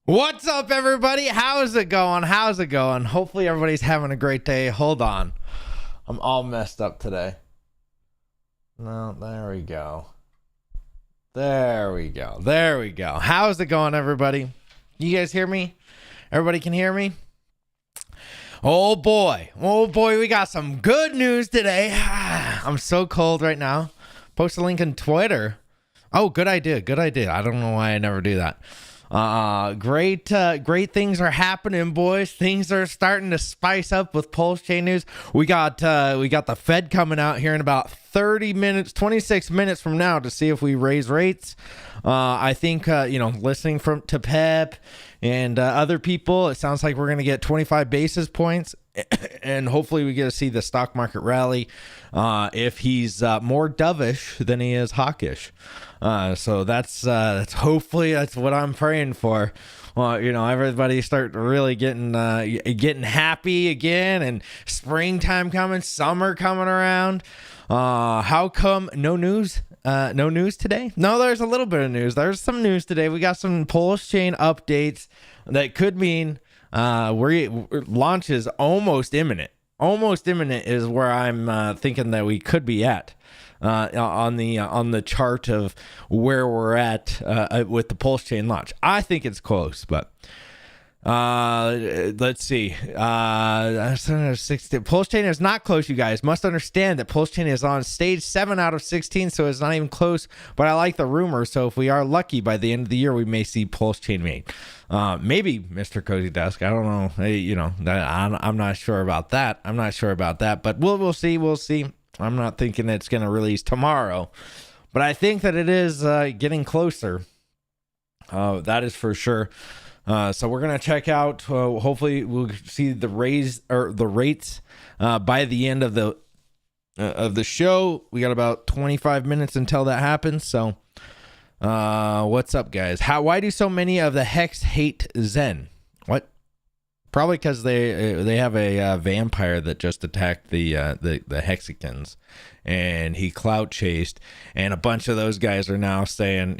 What's up, everybody? How's it going? Hopefully everybody's having a great day. Hold on. I'm all messed up today. No, there we go. There we go. How's it going, everybody? You guys hear me? Everybody can hear me? Oh boy, we got some good news today. I'm so cold right now. Post a link on Twitter. Oh, good idea. I don't know why I never do that. Great things are happening, boys. Things are starting to spice up with PulseChain news. We got the Fed coming out here in about 30 minutes, 26 minutes from now to see if we raise rates. I think, listening to Pep and other people, it sounds like we're going to get 25 basis points and hopefully we get to see the stock market rally if he's more dovish than he is hawkish. So that's hopefully that's what I'm praying for. Everybody start really getting happy again, and springtime coming, summer coming around. How come no news? No news today? No, there's a little bit of news. There's some news today. We got some PulseChain updates that could mean launch is almost imminent. Almost imminent is where I'm thinking that we could be at. On the chart of where we're at with the PulseChain launch. I think it's close, but let's see. PulseChain is not close, you guys. Must understand that PulseChain is on stage 7 out of 16, so it's not even close, but I like the rumor, so if we are lucky, by the end of the year, we may see PulseChain made. Maybe Mr. Cozy Desk. I don't know. Hey, I'm not sure about that. But we'll see. I'm not thinking it's going to release tomorrow, but I think that it is getting closer. That is for sure. So we're going to check out. Hopefully, we'll see the rates by the end of the show. We got about 25 minutes until that happens. So, what's up, guys? Why do so many of the Hex hate Zen? What? Probably because they have a vampire that just attacked the Hexicans, and he clout chased, and a bunch of those guys are now saying,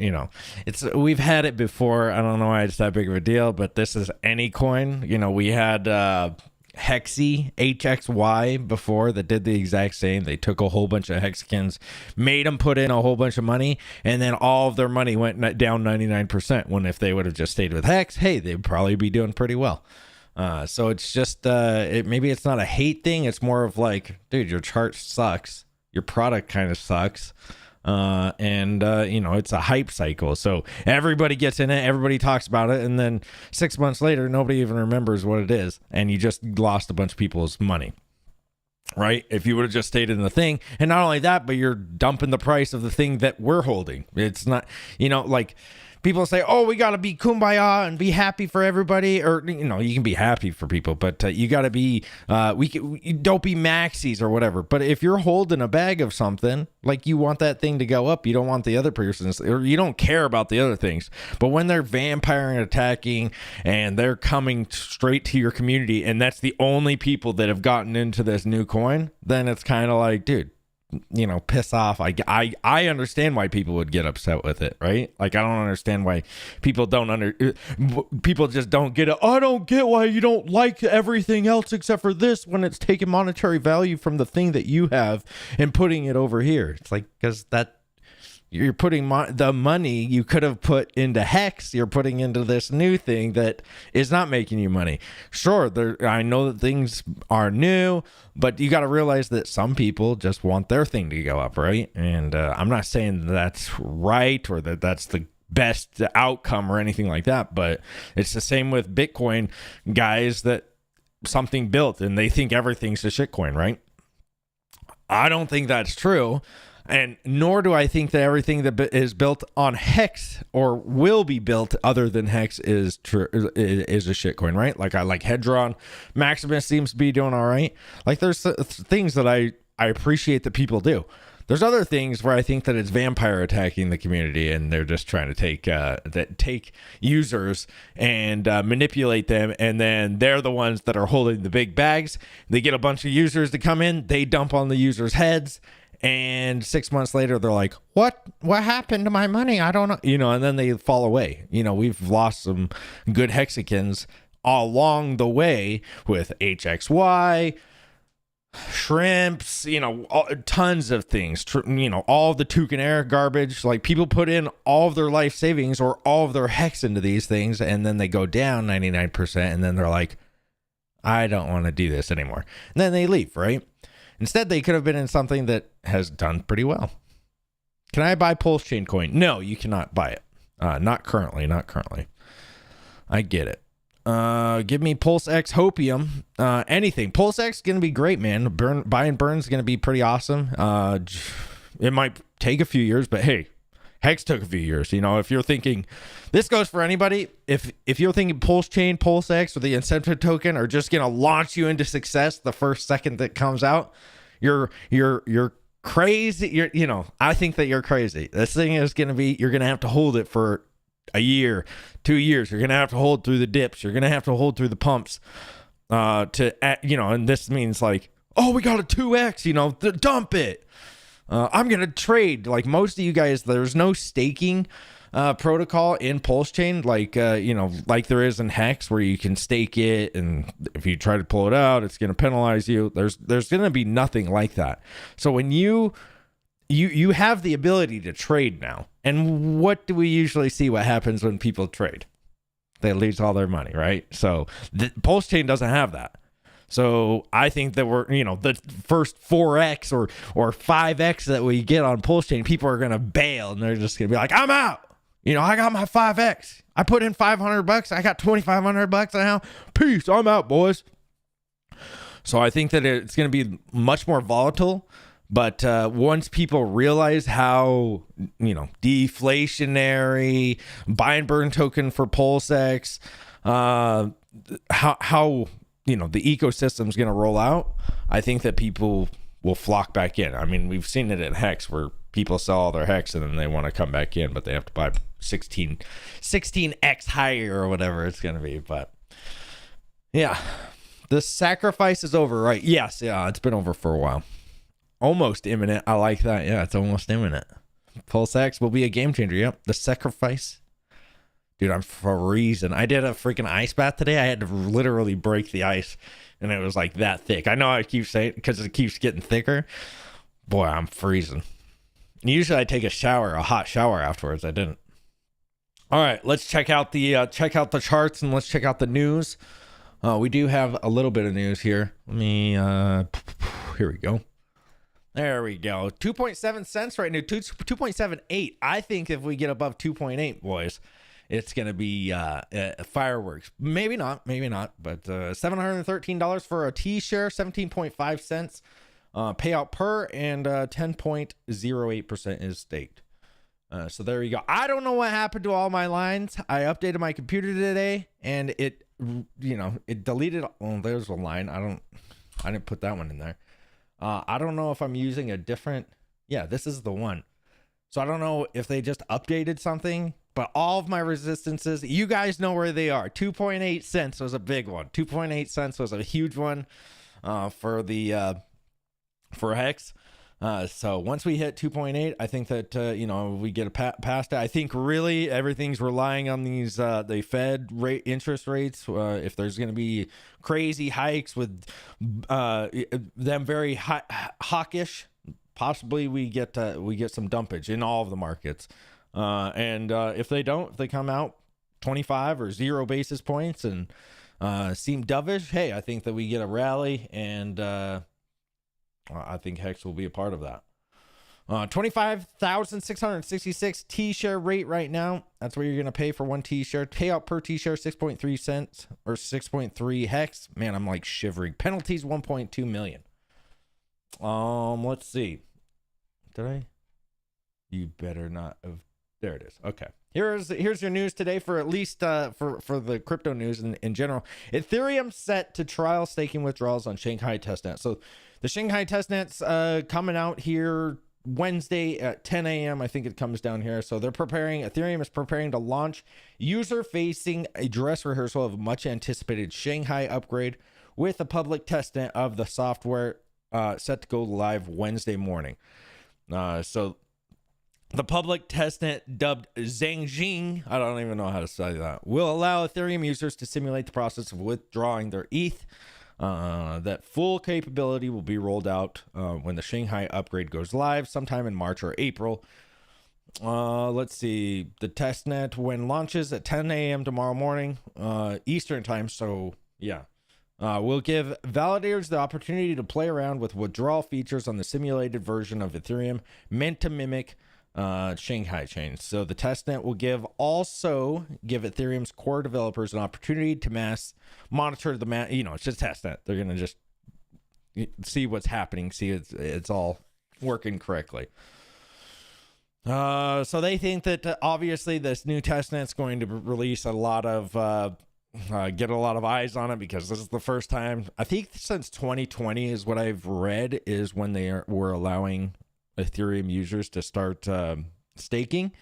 we've had it before. I don't know why it's that big of a deal, but this is any coin. We had Hexy, HXY before, that did the exact same. They took a whole bunch of Hexicans, made them put in a whole bunch of money, and then all of their money went down 99%. When if they would have just stayed with Hex, hey, they'd probably be doing pretty well. So it's just maybe it's not a hate thing. It's more of like, dude, your chart sucks, your product kind of sucks, and it's a hype cycle. So everybody gets in it, everybody talks about it, and then 6 months later, nobody even remembers what it is, and you just lost a bunch of people's money. Right? If you would have just stayed in the thing, and not only that, but you're dumping the price of the thing that we're holding. It's not, like. People say, oh, we got to be kumbaya and be happy for everybody. Or, you can be happy for people, but you got to be, don't be maxis or whatever. But if you're holding a bag of something, like you want that thing to go up, you don't want the other person's, or you don't care about the other things. But when they're vampiring, attacking, and they're coming straight to your community, and that's the only people that have gotten into this new coin, then it's kind of like, dude, piss off. I understand why people would get upset with it, right? Like, I don't understand why people people just don't get it. I don't get why you don't like everything else except for this when it's taking monetary value from the thing that you have and putting it over here. It's like, because you're putting the money you could have put into Hex, you're putting into this new thing that is not making you money. Sure, I know that things are new, but you got to realize that some people just want their thing to go up, right? And I'm not saying that's right or that that's the best outcome or anything like that, but it's the same with Bitcoin guys that something built and they think everything's a shitcoin, right? I don't think that's true. And nor do I think that everything that is built on Hex or will be built other than Hex is a shitcoin, right? Like Hedron, Maximus seems to be doing all right. Like there's things that I appreciate that people do. There's other things where I think that it's vampire attacking the community, and they're just trying to take users and manipulate them, and then they're the ones that are holding the big bags. They get a bunch of users to come in, they dump on the users' heads. And 6 months later, they're like, what happened to my money? I don't know. And then they fall away. We've lost some good hexagons along the way with HXY, shrimps, tons of things, all the token air garbage. Like, people put in all of their life savings or all of their hex into these things, and then they go down 99%, and then they're like, I don't want to do this anymore. And then they leave, right? Instead, they could have been in something that has done pretty well. Can I buy PulseChain coin? No, you cannot buy it. Not currently. I get it. Give me PulseX Hopium. Anything. PulseX is going to be great, man. Buy and burn is going to be pretty awesome. It might take a few years, but hey, Hex took a few years. If you're thinking, this goes for anybody. If you're thinking PulseChain, PulseX, or the incentive token are just going to launch you into success the first second that comes out, you're crazy. I think that you're crazy. This thing is going to be, you're going to have to hold it for a year, 2 years. You're going to have to hold through the dips. You're going to have to hold through the pumps and this means like, oh, we got a 2x, dump it. I'm going to trade. Like most of you guys, there's no staking protocol in PulseChain like there is in Hex, where you can stake it, and if you try to pull it out, it's going to penalize you. There's going to be nothing like that. So when you have the ability to trade now, and what do we usually see? What happens when people trade? They lose all their money, right? So the PulseChain doesn't have that. So I think that we're, the first 4x or 5x that we get on PulseChain, people are going to bail, and they're just going to be like, I'm out. I got my 5x. I put in $500. I got $2,500 now. Peace. I'm out, boys. So I think that it's going to be much more volatile. But once people realize how, deflationary, buy and burn token for PulseX, how the ecosystem's going to roll out, I think that people will flock back in. I mean, we've seen it in Hex where people sell all their Hex and then they want to come back in, but they have to buy 16x higher or whatever it's going to be. But yeah, the sacrifice is over, right? Yes. Yeah. It's been over for a while. Almost imminent. I like that. Yeah. It's almost imminent. PulseX will be a game changer. Yep. The sacrifice. Dude, I'm freezing. I did a freaking ice bath today. I had to literally break the ice, and it was like that thick. I know I keep saying it because it keeps getting thicker. Boy, I'm freezing. Usually I take a hot shower afterwards. I didn't. All right, let's check out the charts, and let's check out the news. We do have a little bit of news here. Let me here we go. There we go. 2.7 cents right now. 2.78. I think if we get above 2.8, boys, it's going to be fireworks. Maybe not, but $713 for a T-share, 17.5 cents payout per, and 10.08% is staked. So there you go. I don't know what happened to all my lines. I updated my computer today, and it deleted. Oh, there's a line. I didn't put that one in there. I don't know if I'm using a different. Yeah, this is the one. So I don't know if they just updated something. But all of my resistances, you guys know where they are. 2.8 cents was a big one. 2.8 cents was a huge one for Hex. So once we hit 2.8, I think that we get past it. I think really everything's relying on these the Fed rate interest rates. If there's going to be crazy hikes with them very hawkish, possibly we get some dumpage in all of the markets. And if they come out 25 or 0 basis points and seem dovish, hey, I think that we get a rally, and I think Hex will be a part of that. 25,666 T-share rate right now. That's what you're going to pay for one T-share. Payout per T-share, 6.3 cents or 6.3 Hex. Man, I'm like shivering. Penalties, 1.2 million. Let's see. Did I? You better not have. There it is. Okay. Here's your news today for at least for the crypto news in general. Ethereum set to trial staking withdrawals on Shanghai testnet. So the Shanghai testnet's coming out here Wednesday at 10 a.m. I think it comes down here. So Ethereum is preparing to launch user-facing a dress rehearsal of a much anticipated Shanghai upgrade with a public testnet of the software set to go live Wednesday morning. So the public testnet, dubbed Zhangjing, I don't even know how to say that, will allow Ethereum users to simulate the process of withdrawing their ETH. That full capability will be rolled out when the Shanghai upgrade goes live sometime in March or April. Let's see. The testnet when launches at 10 a.m. tomorrow morning, Eastern time. So yeah. We'll give validators the opportunity to play around with withdrawal features on the simulated version of Ethereum meant to mimic Shanghai chain. So the testnet will also give Ethereum's core developers an opportunity to monitor the it's just testnet. They're gonna just see what's happening, see it's all working correctly. So they think that obviously this new testnet's going to release a lot of get a lot of eyes on it, because this is the first time, I think since 2020 is what I've read, is when they were allowing Ethereum users to start staking.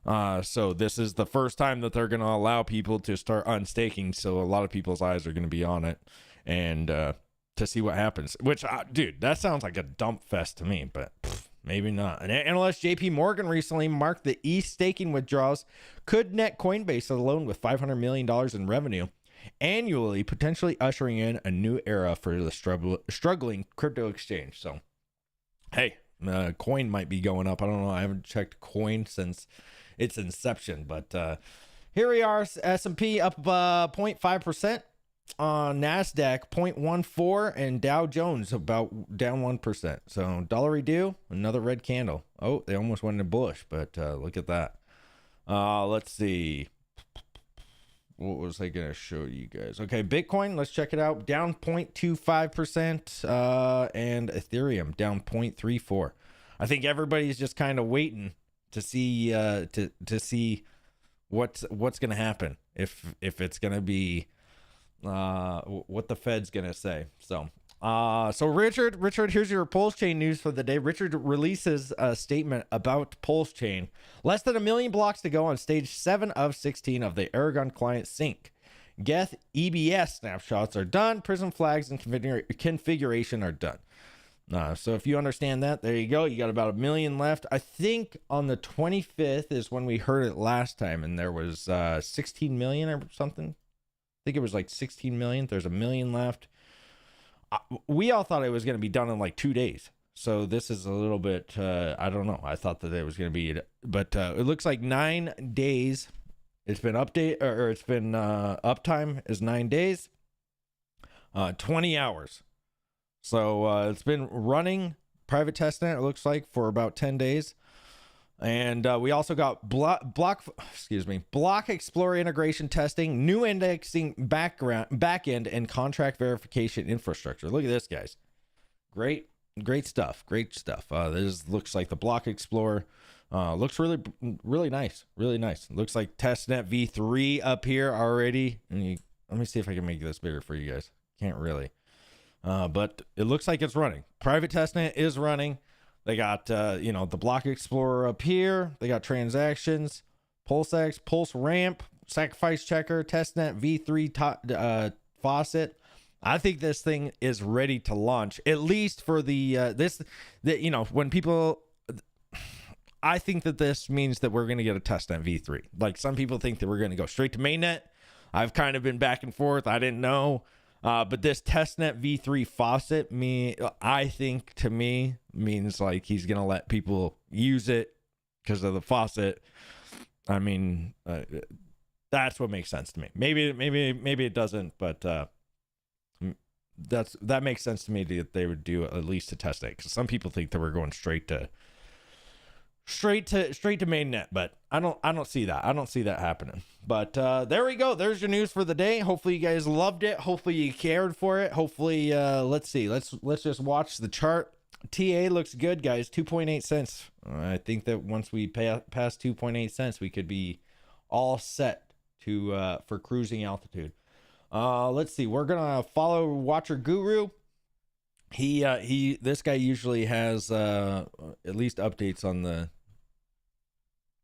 So this is the first time that they're going to allow people to start unstaking. So a lot of people's eyes are going to be on it, and to see what happens. Which, dude, that sounds like a dump fest to me, but maybe not. An analyst JP Morgan recently marked the ETH staking withdrawals could net Coinbase alone with $500 million in revenue annually, potentially ushering in a new era for the struggling crypto exchange. So, hey, coin might be going up. I don't know. I haven't checked coin since its inception, but here we are. S&P up 0.5%. NASDAQ 0.14, and Dow Jones about down 1%. So dollar redo, another red candle. Oh, they almost went into bullish, but look at that. Let's see. What was I going to show you guys? Okay, Bitcoin, let's check it out. Down 0.25%, and Ethereum down 0.34. I think everybody's just kind of waiting to see to see what's going to happen, if it's going to be what the Fed's gonna say. So Richard, here's your PulseChain news for the day. Richard releases a statement about PulseChain. Less than 1 million blocks to go on stage 7 of 16 of the Aragon client sync. Geth EBS snapshots are done. Prism flags and configuration are done. So if you understand that, there you go. You got about 1 million left. I think on the 25th is when we heard it last time, and there was 16 million or something. I think it was like 16 million. There's 1 million left. We all thought it was going to be done in like 2 days. So this is a little bit, I don't know. I thought that it was going to be, but it looks like 9 days. It's been uptime is 9 days, 20 hours. So it's been running private testnet, it looks like, for about 10 days. And we also got block explorer integration testing, new indexing backend, and contract verification infrastructure. Look at this, guys. Great stuff. This looks like the block explorer. Looks really nice. Really nice. Looks like testnet v3 up here already. And let me see if I can make this bigger for you guys. Can't really. But it looks like it's running. Private testnet is running. They got, the block explorer up here. They got transactions, PulseX, Pulse Ramp, sacrifice checker, testnet, V3 faucet. I think this thing is ready to launch, at least for when people, I think that this means that we're going to get a testnet V3. Like, some people think that we're going to go straight to mainnet. I've kind of been back and forth. I didn't know. But this testnet v3 faucet, I think to me means like he's gonna let people use it because of the faucet. I mean, that's what makes sense to me. Maybe it doesn't, but that makes sense to me that they would do at least a testnet, because some people think that we're going straight to mainnet, but I don't see that. I don't see that happening. But there we go. There's your news for the day. Hopefully you guys loved it. Hopefully you cared for it. Hopefully let's see. Let's just watch the chart. TA looks good, guys. 2.8 cents. I think that once we pass 2.8 cents, we could be all set to for cruising altitude. Let's see. We're gonna follow Watcher Guru. This guy usually has at least updates on the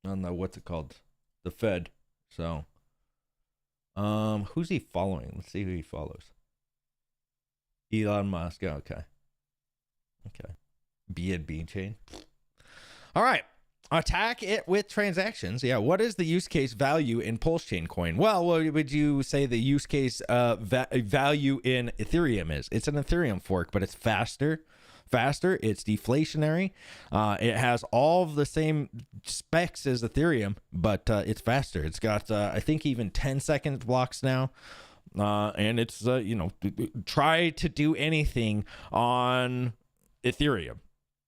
what's it called, the Fed. So who's he following? Let's see who he follows. Elon Musk. Okay BNB chain. All right. Attack it with transactions. Yeah. What is the use case value in PulseChain coin? Well, what would you say the use case value in Ethereum is? It's an Ethereum fork, but it's faster. It's deflationary. It has all of the same specs as Ethereum, but it's faster. It's got, I think, even 10-second blocks now. And it's, try to do anything on Ethereum.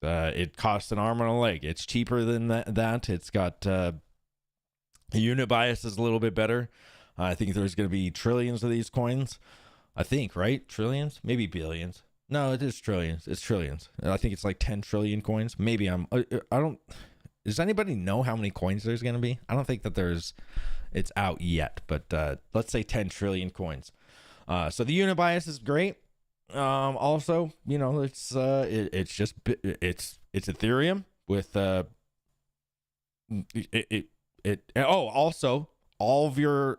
It costs an arm and a leg. It's cheaper than that. It's got unit bias is a little bit better. I think there's going to be trillions of these coins. I think, right? Trillions? Maybe billions. No, it is trillions. It's trillions. I think it's like 10 trillion coins. Maybe does anybody know how many coins there's going to be? I don't think that it's out yet, but let's say 10 trillion coins. So the unit bias is great. Also, it's Ethereum with also all of your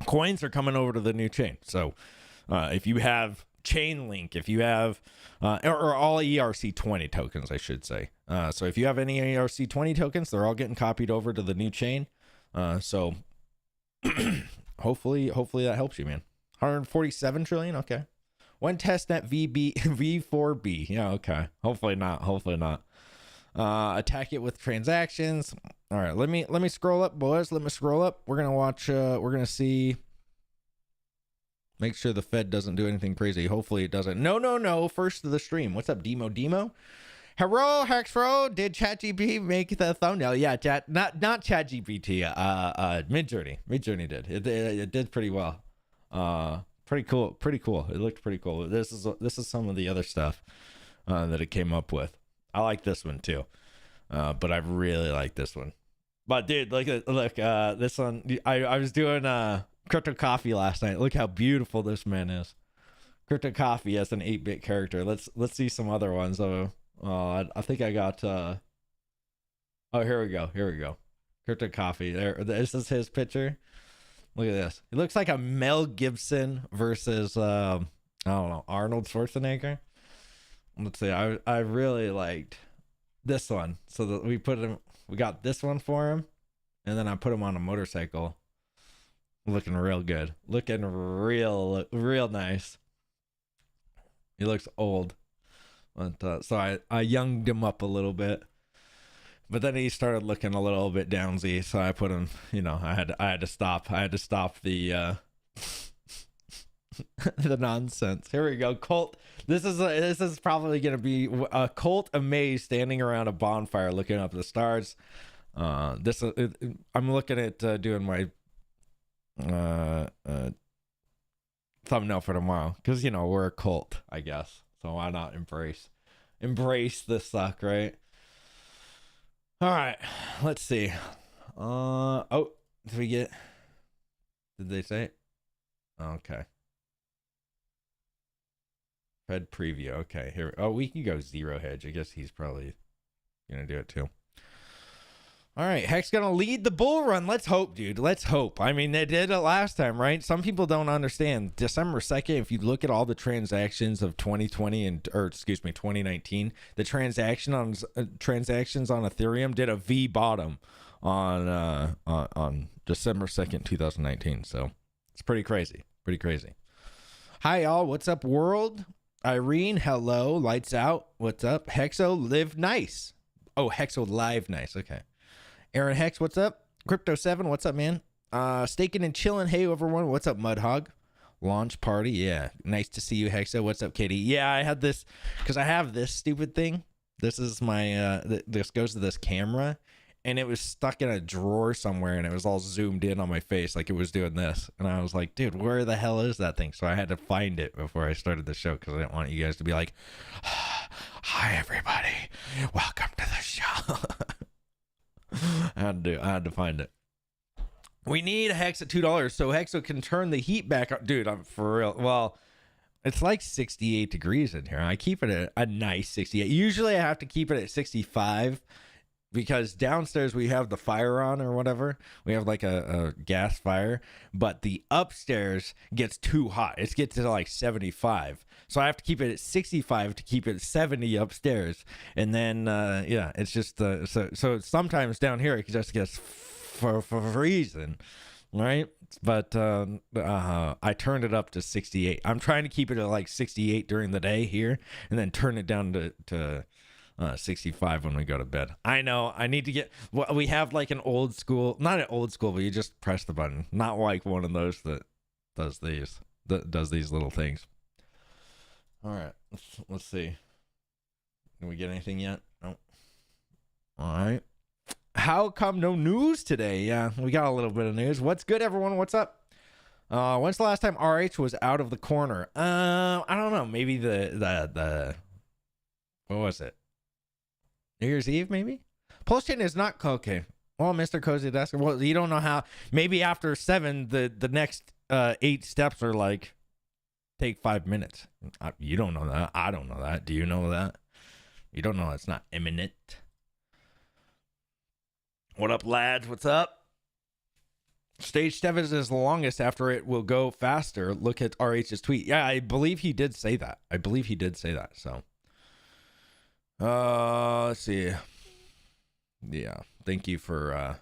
coins are coming over to the new chain. So if you have Chainlink, if you have or all ERC20 tokens, I should say. So if you have any ERC20 tokens, they're all getting copied over to the new chain. So hopefully that helps you, man. 147 trillion. Okay. One testnet V4B. Yeah. Okay. Hopefully not. Attack it with transactions. All right. Let me scroll up, boys. Let me scroll up. We're going to watch, we're going to see. Make sure the Fed doesn't do anything crazy. Hopefully it doesn't. No. First to the stream. What's up, Demo? Hello, Hexro. Did ChatGPT make the thumbnail? Yeah, not ChatGPT. Midjourney did. It did pretty well. Pretty cool. It looked pretty cool. This is some of the other stuff that it came up with. I like this one too, but I really like this one. But dude, look, this one. I was doing Crypto Coffee last night. Look how beautiful this man is. Crypto Coffee as an 8-bit character. Let's see some other ones. I think I got. Here we go. Crypto Coffee. This is his picture. Look at this. It looks like a Mel Gibson versus I don't know, Arnold Schwarzenegger. Let's see. I really liked this one. So that we got this one for him, and then I put him on a motorcycle. Looking real good. Looking real nice. He looks old. But so I younged him up a little bit. But then he started looking a little bit downsy, so I put him, I had to stop the the nonsense. Here we go. Colt. This is probably going to be a Colt amazed standing around a bonfire looking up at the stars. I'm looking at doing my thumbnail for tomorrow because we're a cult, I guess. So why not embrace the suck, right? All right, let's see. Did they say it? Okay. Fed preview. Okay, here. We can go zero hedge. I guess he's probably gonna do it too. All right, Hex gonna lead the bull run. Let's hope, dude. Let's hope. I mean, they did it last time, right? Some people don't understand. December 2nd, if you look at all the transactions of 2019, the transactions on Ethereum did a V bottom on December 2nd, 2019. So it's pretty crazy. Hi, y'all. What's up, world? Irene, hello. Lights out. What's up? Hexo, live nice. Oh, Hexo, live nice. Okay. Aaron Hex, what's up? Crypto 7, what's up, man? Staking and chilling. Hey, everyone. What's up, Mudhog? Launch party. Yeah. Nice to see you, Hexo. What's up, Katie? Yeah, I had this because I have this stupid thing. This is my, this goes to this camera, and it was stuck in a drawer somewhere, and it was all zoomed in on my face like it was doing this. And I was like, dude, where the hell is that thing? So I had to find it before I started the show because I didn't want you guys to be like, hi, everybody. Welcome to the show. I had to find it. We need a Hex at $2 so Hexo can turn the heat back up. Dude, I'm for real. Well, it's like 68 degrees in here. I keep it at a nice 68. Usually I have to keep it at 65 because downstairs we have the fire on or whatever. We have like a gas fire, but the upstairs gets too hot. It gets to like 75. So I have to keep it at 65 to keep it 70 upstairs. And then, yeah, it's just, so sometimes down here it just gets freezing, right? But I turned it up to 68. I'm trying to keep it at like 68 during the day here and then turn it down to 65 when we go to bed. I know I need to get, well, we have like an old school, not an old school, but you just press the button, not like one of those that does these little things. All right, let's see. Did we get anything yet? No. All right. How come no news today? Yeah, we got a little bit of news. What's good, everyone? What's up? When's the last time RH was out of the corner? I don't know. Maybe the what was it? New Year's Eve, maybe? PulseChain is not okay. Well, Mr. Cozy Desk. Well, you don't know how. Maybe after 7, the next 8 steps are like take 5 minutes. You don't know that. I don't know that. Do you know that? You don't know it's not imminent. What up, lads? What's up? Stage 7 is the longest. After it will go faster. Look at RH's tweet. Yeah, I believe he did say that. So, let's see. Yeah, thank you for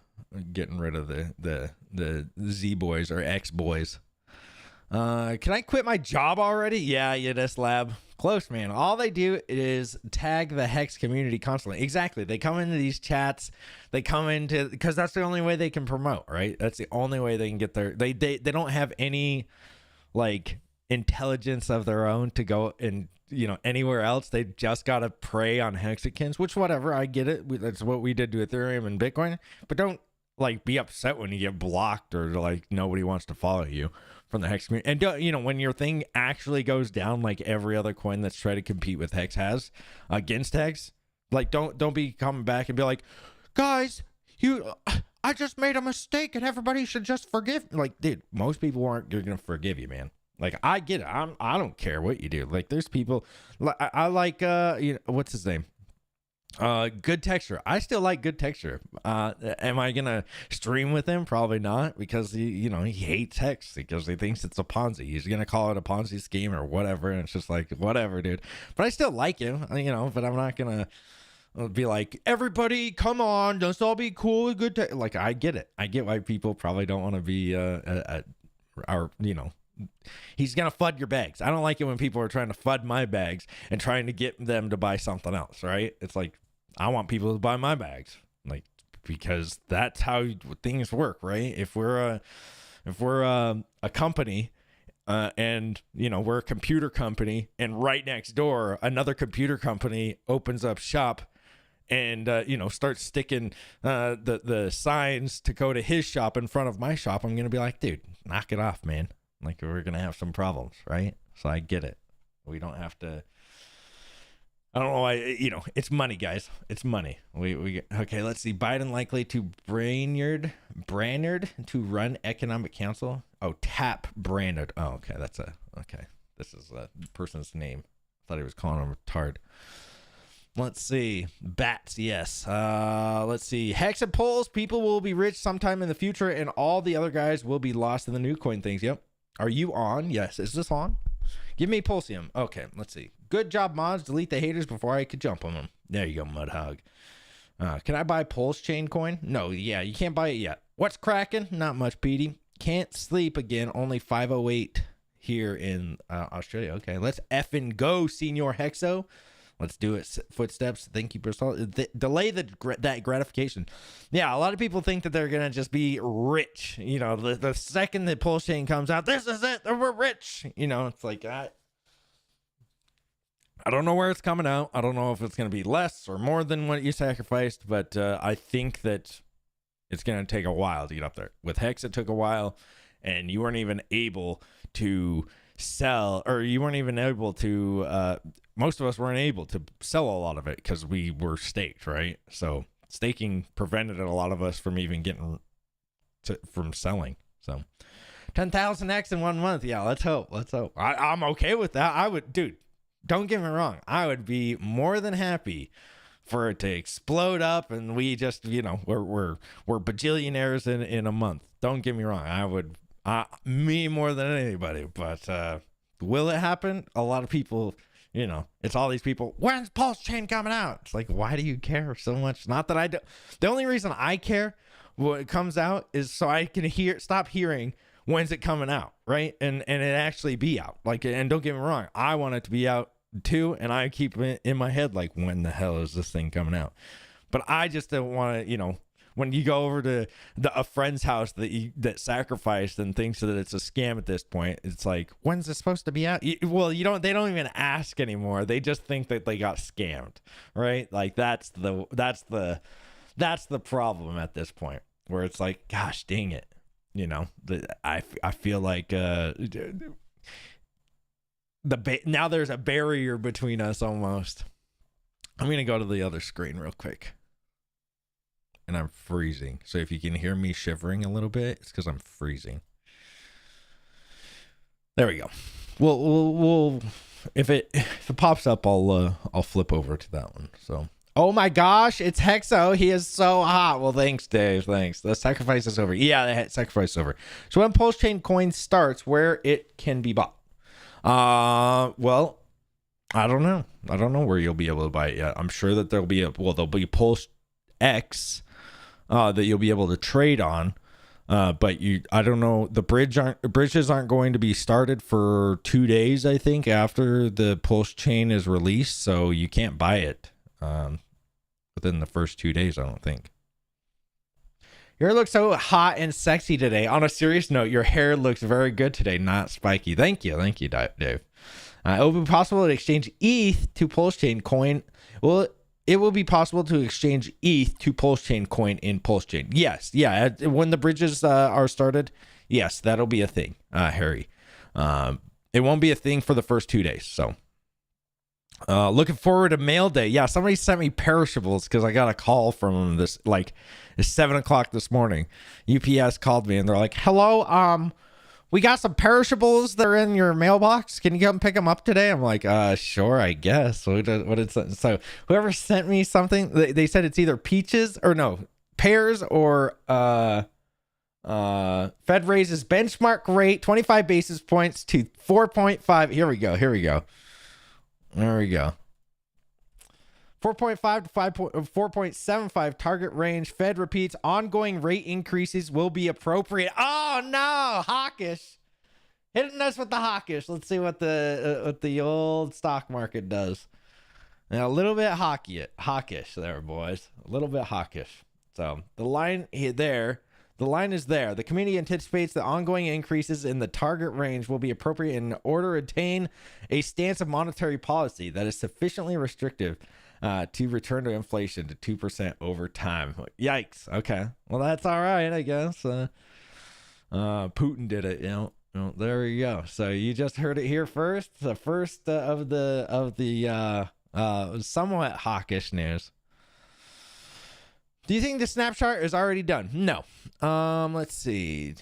getting rid of the Z boys or X boys. Can I quit my job already? Yeah, this lab. Close, man. All they do is tag the Hex community constantly. Exactly. They come into these chats. They come into, because that's the only way they can promote, right? That's the only way they can get their, they don't have any like intelligence of their own to go and, anywhere else. They just got to prey on hexagons, which whatever. I get it. That's what we did to Ethereum and Bitcoin, but don't like be upset when you get blocked or like nobody wants to follow you from the Hex community. And don't, when your thing actually goes down like every other coin that's trying to compete with Hex has against Hex, like don't be coming back and be like, guys, I just made a mistake and everybody should just forgive. Like, dude, most people aren't gonna forgive you, man. Like, I get it. I don't care what you do. Like, there's people I like what's his name? Good texture. I still like good texture. Am I gonna stream with him? Probably not, because he hates Hex because he thinks it's a Ponzi. He's gonna call it a Ponzi scheme or whatever, and it's just like whatever, dude. But I still like him, but I'm not gonna be like, everybody come on, let's all be cool with good like, I get it. I get why people probably don't want to be he's gonna FUD your bags. I don't like it when people are trying to FUD my bags and trying to get them to buy something else, right? It's like, I want people to buy my bags, like, because that's how things work, right? If we're a company, and we're a computer company, and right next door another computer company opens up shop, and starts sticking the signs to go to his shop in front of my shop, I'm gonna be like, dude, knock it off, man. Like, we're gonna have some problems, right? So I get it. We don't have to. I don't know why, it's money, guys. It's money. We okay, let's see. Biden likely to Brainerd to run economic council. Oh, tap Brainerd. Oh, okay. Okay. This is a person's name. I thought he was calling him retard. Let's see. Bats, yes. Let's see. Hex and Pulse, people will be rich sometime in the future, and all the other guys will be lost in the new coin things. Yep. Are you on? Yes. Is this on? Give me Pulsium. Okay, let's see. Good job, mods. Delete the haters before I could jump on them. There you go, Mudhog. Can I buy PulseChain coin? No, yeah, you can't buy it yet. What's cracking? Not much, Petey. Can't sleep again. Only 5:08 here in Australia. Okay, let's effing go, Senior Hexo. Let's do it. Footsteps. Thank you, Bristol. Delay that gratification. Yeah, a lot of people think that they're going to just be rich. The second that PulseChain comes out, this is it. We're rich. It's like, I don't know where it's coming out. I don't know if it's going to be less or more than what you sacrificed, but I think that it's going to take a while to get up there. With Hex, it took a while, and you weren't even able to sell, or you weren't even able to, most of us weren't able to sell a lot of it because we were staked, right? So staking prevented a lot of us from even getting from selling. So 10,000x in 1 month. Yeah, let's hope. I'm okay with that. I would, dude, don't get me wrong. I would be more than happy for it to explode up, and we just, we're bajillionaires in a month. Don't get me wrong. I would, me more than anybody, but will it happen? A lot of people, it's all these people. When's PulseChain coming out? It's like, why do you care so much? Not that I do. The only reason I care when it comes out is so I can stop hearing when's it coming out, right? And it actually be out. Like, and don't get me wrong, I want it to be out too, and I keep it in my head like, when the hell is this thing coming out? But I just don't want to, when you go over to a friend's house that sacrificed and thinks that it's a scam at this point, it's like, when's it supposed to be out? They don't even ask anymore. They just think that they got scammed, right? Like that's the problem at this point, where it's like, gosh dang it. I feel like now there's a barrier between us almost. I'm going to go to the other screen real quick. And I'm freezing. So if you can hear me shivering a little bit, it's because I'm freezing. There we go. We'll if it pops up, I'll flip over to that one. So, oh my gosh, it's Hexo. He is so hot. Well, thanks, Dave. Thanks. The sacrifice is over. Yeah, the sacrifice is over. So when PulseChain coin starts, where it can be bought? Well, I don't know. I don't know where you'll be able to buy it yet. I'm sure that there'll be Pulse X that you'll be able to trade on. But I don't know. The bridges aren't going to be started for 2 days, I think, after the PulseChain is released. So you can't buy it within the first 2 days, I don't think. Your hair looks so hot and sexy today. On a serious note, your hair looks very good today, not spiky. Thank you, Dave. It will be possible to exchange ETH to PulseChain coin. Well, it will be possible to exchange ETH to PulseChain coin in PulseChain. Yes, yeah. When the bridges are started, yes, that'll be a thing, Harry. It won't be a thing for the first 2 days. So, looking forward to mail day. Yeah, somebody sent me perishables because I got a call from them it's 7 o'clock this morning. UPS called me and they're like, "Hello, we got some perishables that are in your mailbox. Can you come pick them up today?" I'm like, sure, I guess. So whoever sent me something, they said it's either peaches or pears or Fed raises benchmark rate 25 basis points to 4.5. Here we go. There we go. 4.5 to 4.75 target range. Fed repeats ongoing rate increases will be appropriate. Oh no, hawkish. Hitting us with the hawkish. Let's see what the old stock market does. And a little bit hawkish there, boys. A little bit hawkish. So the line is there. The committee anticipates that ongoing increases in the target range will be appropriate in order to attain a stance of monetary policy that is sufficiently restrictive to return to inflation to 2% over time. Yikes. Okay. Well, that's all right, I guess. Putin did it, there you go. So you just heard it here first. The first of the somewhat hawkish news. Do you think the snapshot is already done? No. Let's see.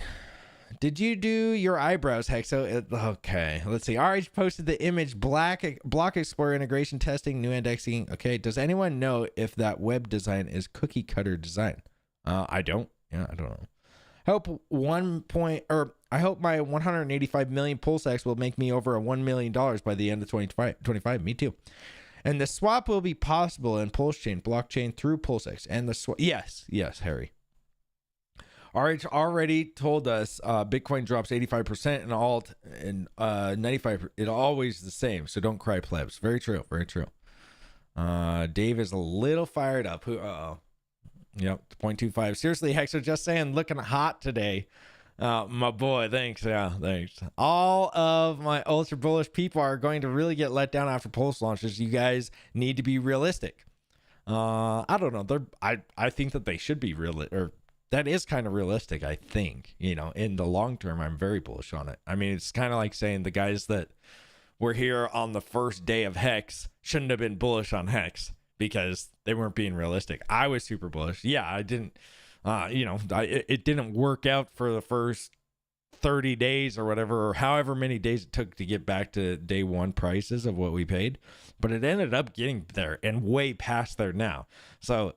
Did you do your eyebrows, Hexo? Okay. Let's see. RH posted the image. Block Explorer integration testing, new indexing. Okay. Does anyone know if that web design is cookie cutter design? I don't. Yeah, I don't know. I hope my 185 million PulseX will make me over $1 million by the end of 2025. Me too. And the swap will be possible in PulseChain blockchain through PulseX. And the swap, yes, Harry. RH already told us Bitcoin drops 85% and alt and 95%. It's always the same. So don't cry, plebs. Very true. Dave is a little fired up. Yep, 0.25. Seriously, Hexo, just saying, looking hot today. My boy, thanks. Yeah, thanks. All of my ultra bullish people are going to really get let down after Pulse launches. You guys need to be realistic. I don't know. I think that they should be or that is kind of realistic. I think, in the long term, I'm very bullish on it. I mean, it's kind of like saying the guys that were here on the first day of Hex shouldn't have been bullish on Hex because they weren't being realistic. I was super bullish. Yeah, I didn't. It didn't work out for the first 30 days or whatever, or however many days it took to get back to day one prices of what we paid. But it ended up getting there and way past there now. So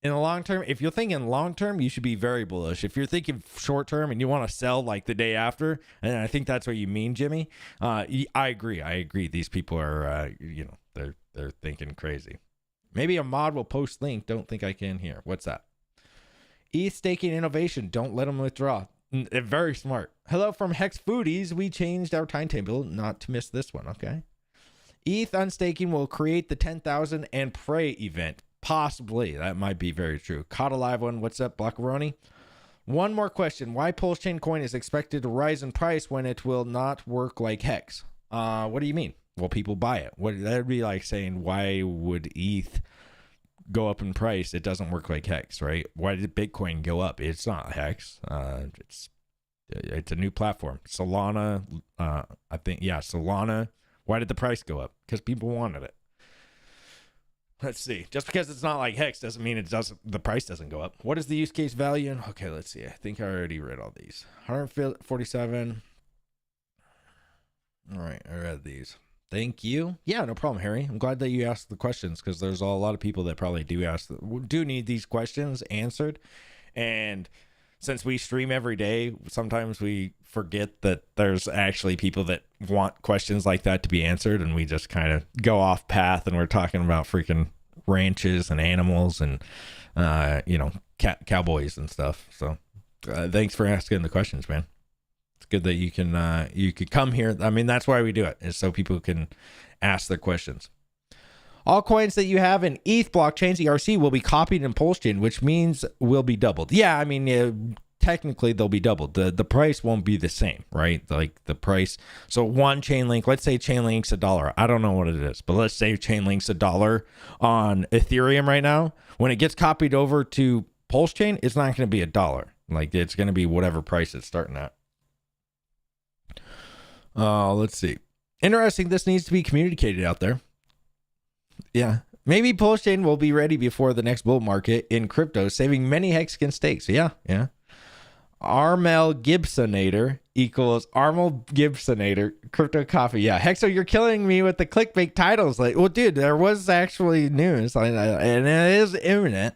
in the long term, if you're thinking long term, you should be very bullish. If you're thinking short term and you want to sell like the day after, and I think that's what you mean, Jimmy, I agree. These people are, they're thinking crazy. Maybe a mod will post link. Don't think I can here. What's that? ETH staking innovation. Don't let them withdraw. Very smart. Hello from Hex Foodies. We changed our timetable not to miss this one. Okay. ETH unstaking will create the 10,000 and pray event. Possibly. That might be very true. Caught a live one. What's up, Blackaroni? One more question. Why PulseChain coin is expected to rise in price when it will not work like Hex? What do you mean? Well, people buy it. That'd be like saying, why would ETH go up in price? It doesn't work like Hex, right? Why did Bitcoin go up? It's not Hex. It's a new platform. Solana, Solana. Why did the price go up? Because people wanted it. Let's see. Just because it's not like Hex doesn't mean the price doesn't go up. What is the use case value? Okay, let's see. I think I already read all these. 147. All right, I read these. Thank you. Yeah, no problem, Harry. I'm glad that you asked the questions, because there's a lot of people that probably do need these questions answered. And since we stream every day, sometimes we forget that there's actually people that want questions like that to be answered, and we just kind of go off path, and we're talking about freaking ranches and animals and cowboys and stuff. So thanks for asking the questions, man. It's good that you could come here. I mean, that's why we do it, is so people can ask their questions. All coins that you have in ETH blockchains, ERC, will be copied in PulseChain, which means will be doubled. Yeah, I mean, technically they'll be doubled. The price won't be the same, right? Like the price. So one Chainlink, let's say Chainlink's $1. I don't know what it is, but let's say Chainlink's $1 on Ethereum right now. When it gets copied over to PulseChain, it's not going to be $1. Like it's going to be whatever price it's starting at. Let's see. Interesting. This needs to be communicated out there. Yeah. Maybe PulseChain will be ready before the next bull market in crypto, saving many Hexagon stakes. Yeah. Armel Gibsonator equals Armel Gibsonator crypto coffee. Yeah. Hexo, you're killing me with the clickbait titles. Like, well, dude, there was actually news, and it is imminent.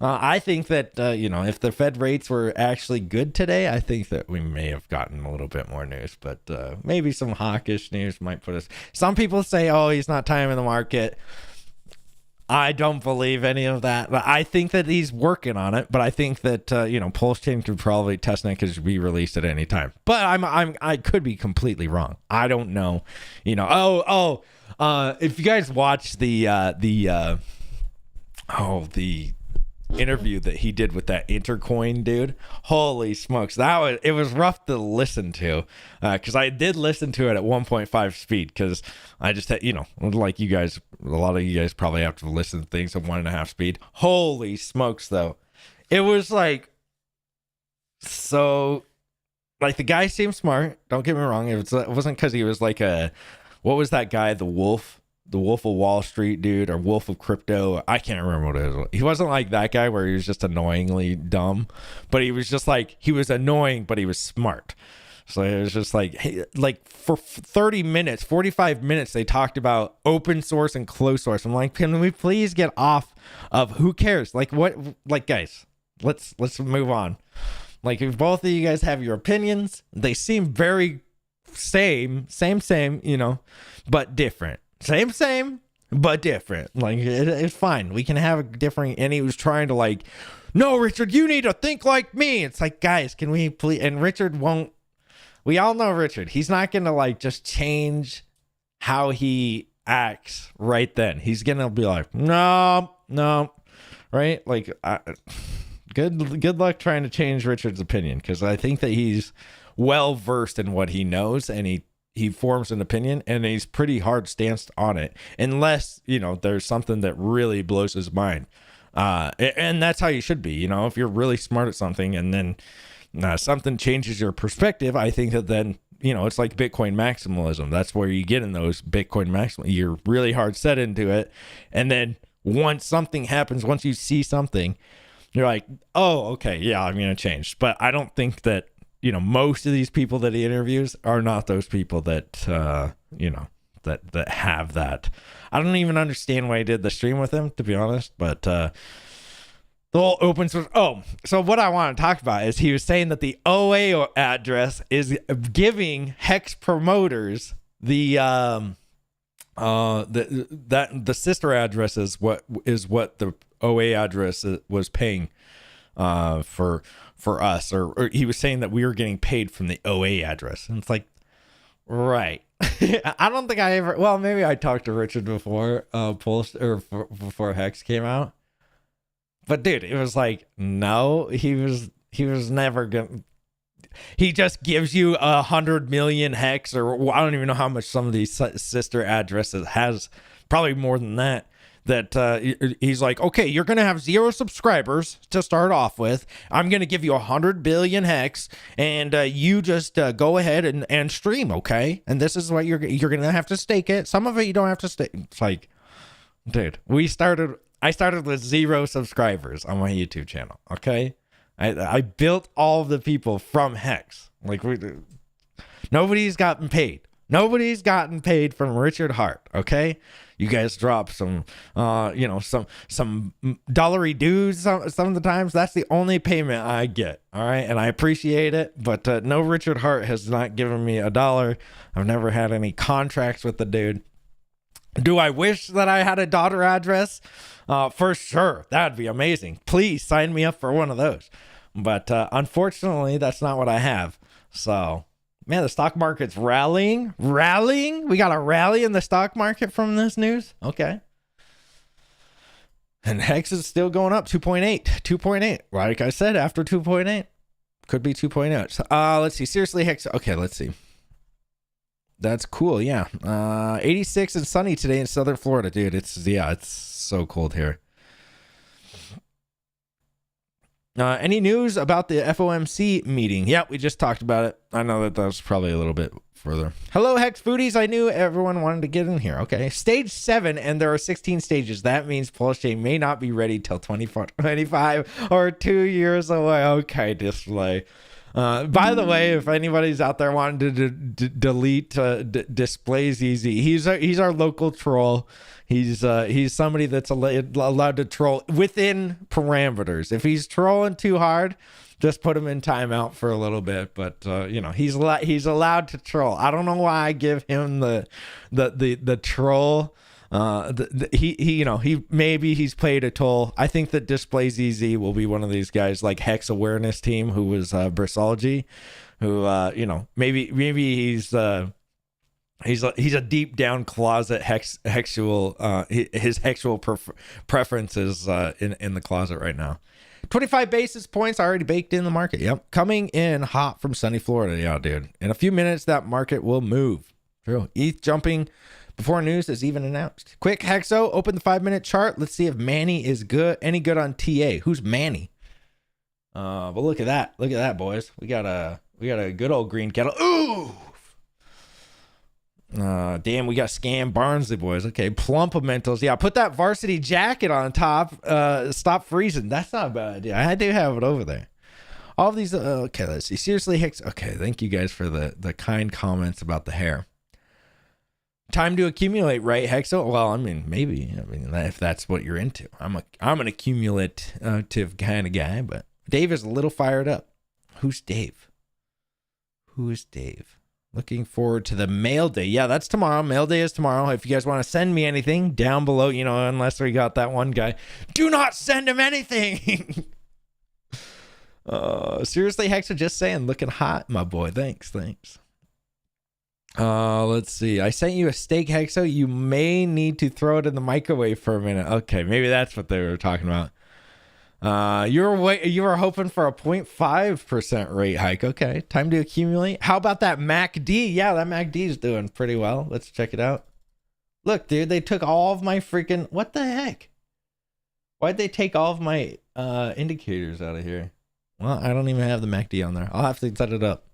I think that, if the Fed rates were actually good today, I think that we may have gotten a little bit more news, but maybe some hawkish news might put us. Some people say, oh, he's not timing the market. I don't believe any of that. I think that he's working on it, but I think that, PulseChain could probably testnet could be released at any time. But I could be completely wrong. I don't know. If you guys watch the interview that he did with that Intercoin dude, holy smokes, it was rough to listen to, because I did listen to it at 1.5 speed, because I just had, like you guys, a lot of you guys probably have to listen to things at 1.5 speed. Holy smokes, though, it was like, so like the guy seemed smart, don't get me wrong. It wasn't because he was like what was that guy, the Wolf of Wall Street dude, or Wolf of Crypto. I can't remember what it was. He wasn't like that guy where he was just annoyingly dumb, but he was just like, he was annoying, but he was smart. So it was just like, hey, like for 30 minutes, 45 minutes, they talked about open source and closed source. I'm like, can we please get off of who cares? Like what, like guys, let's move on. Like if both of you guys have your opinions, they seem very same, but different. Same, but different. Like it's fine. We can have a different. And he was trying to like, no, Richard, you need to think like me. It's like, guys, can we please? And Richard won't. We all know Richard. He's not gonna like just change how he acts right then. He's gonna be like, no, right? Like, good luck trying to change Richard's opinion, because I think that he's well versed in what he knows, and he forms an opinion, and he's pretty hard stanced on it, unless there's something that really blows his mind, and that's how you should be. If you're really smart at something and then something changes your perspective, I think that then it's like Bitcoin maximalism. That's where you get in those Bitcoin maximalism. You're really hard set into it, and then once something happens, once you see something, you're like, oh, okay, yeah, I'm gonna change. But I don't think that most of these people that he interviews are not those people that, that have that. I don't even understand why I did the stream with him, to be honest, but, the whole open source. Oh, so what I want to talk about is he was saying that the OA address is giving Hex promoters the sister address is what the OA address was paying for us, or he was saying that we were getting paid from the OA address, and it's like, right. I don't think I ever. Well, maybe I talked to Richard before before Hex came out. But dude, it was like, no, he was never gonna. He just gives you 100 million Hex, or I don't even know how much some of these sister addresses has. Probably more than that. That he's like, okay, you're gonna have 0 subscribers to start off with. I'm gonna give you 100 billion Hex, and you just go ahead and stream, okay? And this is what you're gonna have to stake it. Some of it you don't have to stake. It's like, dude, I started with 0 subscribers on my YouTube channel. Okay, I built all of the people from Hex. Like nobody's gotten paid. Nobody's gotten paid from Richard Hart. Okay, you guys drop some, some dollary dues. Some of the times that's the only payment I get. All right, and I appreciate it. But no, Richard Hart has not given me $1. I've never had any contracts with the dude. Do I wish that I had a daughter address? For sure. That'd be amazing. Please sign me up for one of those. But unfortunately, that's not what I have. So, man, the stock market's rallying. We got a rally in the stock market from this news. Okay. And Hex is still going up 2.8. Like I said, after 2.8. Could be 2.0. So, let's see. Seriously, Hex. Okay, let's see. That's cool. Yeah. 86 and sunny today in southern Florida, dude. It's so cold here. Any news about the FOMC meeting? Yeah, we just talked about it. I know that was probably a little bit further. Hello, Hex Foodies. I knew everyone wanted to get in here. Okay. Stage 7, and there are 16 stages. That means PulseChain may not be ready till 2025 or 2 years away. Okay, display. By the way, if anybody's out there wanting to delete displays easy, he's our local troll. He's somebody that's allowed to troll within parameters. If he's trolling too hard, just put him in timeout for a little bit. But he's allowed to troll. I don't know why I give him the troll. He maybe he's played a toll. I think that Displays Easy will be one of these guys like Hex Awareness Team, who was Bristology, who maybe he's a deep down closet hexual his hexual preferences in the closet right now. 25 basis points already baked in the market. Yep, coming in hot from sunny Florida. Yeah, dude. In a few minutes, that market will move. True. ETH jumping before news is even announced. Quick, Hexo, open the 5-minute chart. Let's see if Manny is any good on TA. Who's Manny? But look at that. Look at that, boys. We got a good old green kettle. Ooh. Damn, we got Scam Barnsley, boys. Okay, Plumpamentals. Yeah, put that varsity jacket on top. Stop freezing. That's not a bad idea. I do have it over there. All of these. Okay, let's see. Seriously, Hicks. Okay, thank you guys for the kind comments about the hair. Time to accumulate, right, Hexo? Well, I mean, maybe. I mean, if that's what you're into. I'm an accumulative kind of guy, but Dave is a little fired up. Who's Dave? Who is Dave? Looking forward to the mail day. Yeah, that's tomorrow. Mail day is tomorrow. If you guys want to send me anything down below, unless we got that one guy, do not send him anything. Seriously, Hexo, just saying, looking hot, my boy. Thanks. Let's see. I sent you a steak, Hexo. You may need to throw it in the microwave for a minute. Okay, maybe that's what they were talking about. You were hoping for a 0.5% rate hike. Okay, time to accumulate. How about that MACD? Yeah, that MACD is doing pretty well. Let's check it out. Look, dude, they took all of my freaking. What the heck? Why'd they take all of my indicators out of here? Well, I don't even have the MACD on there. I'll have to set it up.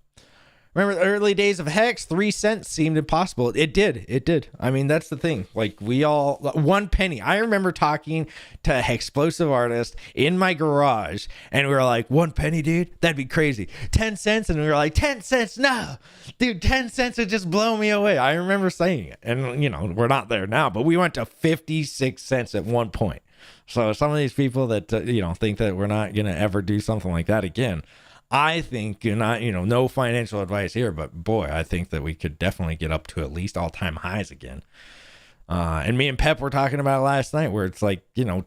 Remember the early days of Hex? 3 cents seemed impossible. It did. I mean, that's the thing. Like, we all, 1 penny. I remember talking to an explosive artist in my garage, and we were like, 1 penny, dude? That'd be crazy. 10 cents? And we were like, 10 cents? No. Dude, 10 cents would just blow me away. I remember saying it. And, you know, we're not there now, but we went to 56 cents at one point. So some of these people that, you know, think that we're not going to ever do something like that again, I think, you're not, you know, no financial advice here, but boy, I think that we could definitely get up to at least all-time highs again. And me and Pep were talking about it last night, where it's like, you know,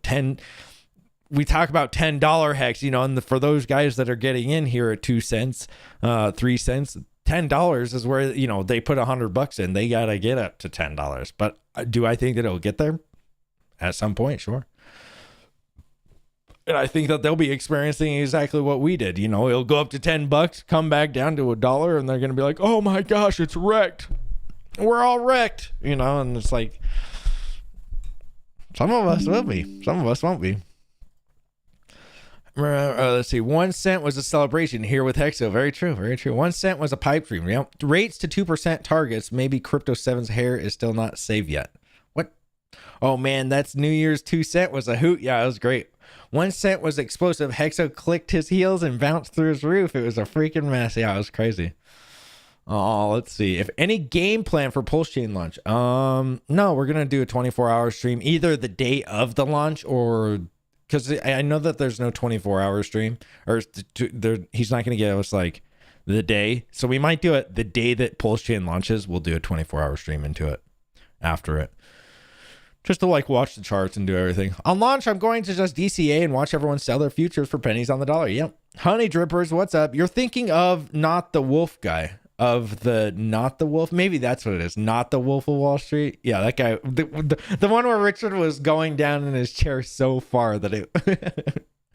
we talk about $10 Hex, you know, and for those guys that are getting in here at 2 cents, 3 cents, $10 is where, you know, they put $100 in. They got to get up to $10. But do I think that it'll get there at some point? Sure. And I think that they'll be experiencing exactly what we did. You know, it'll go up to $10, come back down to $1, and they're going to be like, oh my gosh, it's wrecked. We're all wrecked, you know, and it's like, some of us will be, some of us won't be. Let's see. 1 cent was a celebration here with Hexo. Very true. Very true. 1 cent was a pipe dream. You know, rates to 2% targets. Maybe Crypto 7's hair is still not saved yet. What? Oh man, that's New Year's. 2 cent was a hoot. Yeah, it was great. 1 cent was explosive. Hexo clicked his heels and bounced through his roof. It was a freaking mess. Yeah, it was crazy. Oh, let's see. If any game plan for PulseChain launch. No, we're gonna do a 24-hour stream, either the day of the launch or, because I know that there's no 24-hour stream, or he's not gonna give us like the day. So we might do it the day that PulseChain launches. We'll do a 24-hour stream into it after it, just to like watch the charts and do everything. On launch, I'm going to just DCA and watch everyone sell their futures for pennies on the dollar. Yep. Honey drippers, what's up? You're thinking of not the wolf guy. Of the not the wolf, maybe that's what it is. Not the Wolf of Wall Street. Yeah, that guy, the one where Richard was going down in his chair so far that it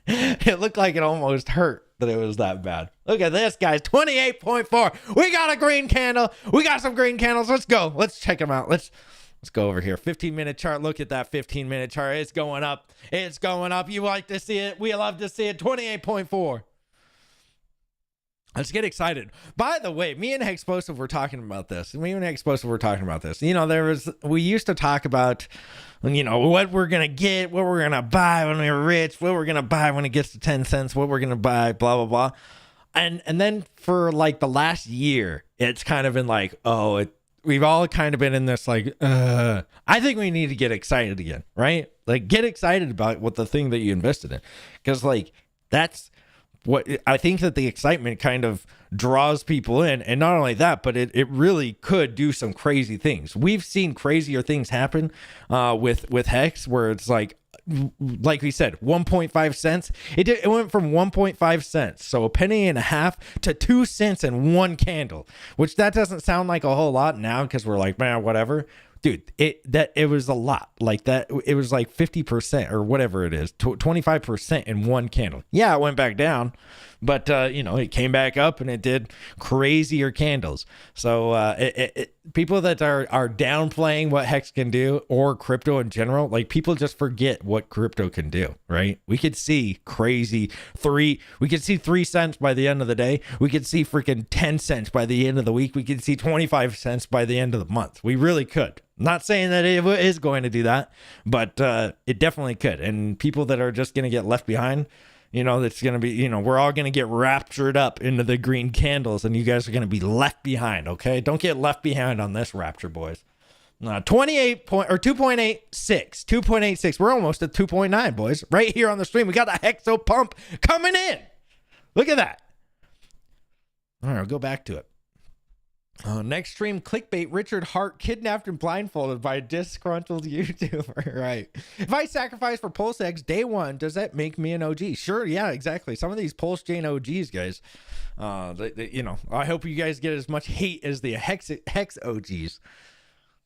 it looked like it almost hurt that it was that bad. Look at this, guys. 28.4. We got a green candle. We got some green candles. Let's go. Let's check them out. Let's go over here. 15-minute chart. Look at that 15-minute chart. It's going up. It's going up. You like to see it. We love to see it. 28.4. Let's get excited. By the way, me and Hexplosive were talking about this. You know, we used to talk about, you know, what we're going to get, what we're going to buy when we're rich, what we're going to buy when it gets to 10 cents, what we're going to buy, blah, blah, blah. And then for like the last year, it's kind of been like, we've all kind of been in this like, I think we need to get excited again, right? Like, get excited about what the thing that you invested in. Because like, that's what I think, that the excitement kind of draws people in. And not only that, but it really could do some crazy things. We've seen crazier things happen with Hex, where it's like we said, 1.5 cents. It went from 1.5 cents, so a penny and a half, to 2 cents in one candle, which that doesn't sound like a whole lot now because we're like, man, whatever. Dude, it was a lot. Like that, it was like 50% or whatever it is, 25% in one candle. Yeah, it went back down, but you know, it came back up and it did crazier candles. So people that are downplaying what Hex can do, or crypto in general, like, people just forget what crypto can do, right? We could see crazy we could see 3 cents by the end of the day. We could see freaking 10 cents by the end of the week. We could see 25 cents by the end of the month. We really could. Not saying that it is going to do that, but it definitely could. And people that are just going to get left behind, you know, that's going to be, you know, we're all going to get raptured up into the green candles, and you guys are going to be left behind. Okay, don't get left behind on this rapture, boys. 2.86. We're almost at 2.9, boys. Right here on the stream, we got a Hexo pump coming in. Look at that. All right, I'll go back to it. Next stream, clickbait: Richard Hart kidnapped and blindfolded by a disgruntled YouTuber. Right. If I sacrifice for PulseX day one, does that make me an OG? Sure. Yeah, exactly. Some of these PulseChain OGs, guys, you know, I hope you guys get as much hate as the Hex OGs.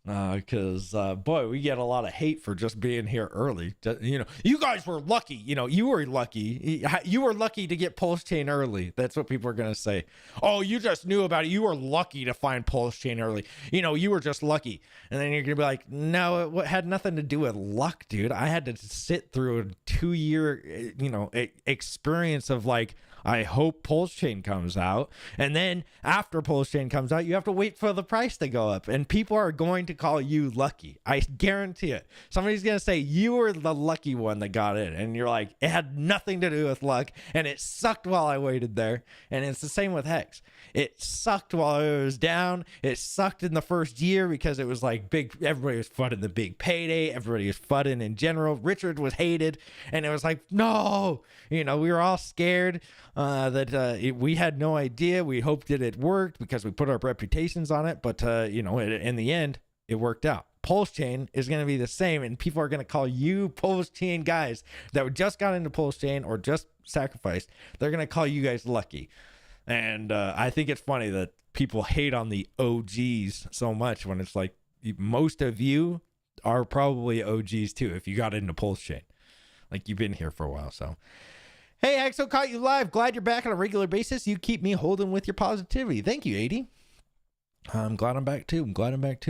Because boy, we get a lot of hate for just being here early. You know, you guys were lucky. You know, you were lucky. You were lucky to get PulseChain early. That's what people are gonna say. Oh, you just knew about it. You were lucky to find PulseChain early. You know, you were just lucky. And then you're gonna be like, no, it had nothing to do with luck, dude. I had to sit through a 2-year, you know, experience of like I hope PulseChain comes out. And then after PulseChain comes out, you have to wait for the price to go up. And people are going to call you lucky. I guarantee it. Somebody's going to say you were the lucky one that got in. And you're like, it had nothing to do with luck. And it sucked while I waited there. And it's the same with Hex. It sucked while it was down. It sucked in the first year because it was like big. Everybody was flooding the big payday. Everybody was flooding in general. Richard was hated. And it was like, no, we were all scared that we had no idea. We hoped that it worked because we put our reputations on it. But, in the end, it worked out. PulseChain is going to be the same, and people are going to call you PulseChain guys that just got into PulseChain or just sacrificed. They're going to call you guys lucky. And I think it's funny that people hate on the OGs so much when it's like most of you are probably OGs too if you got into PulseChain. Like you've been here for a while. So, hey, Hexo, caught you live. Glad you're back on a regular basis. You keep me holding with your positivity. Thank you, 80. I'm glad I'm back too.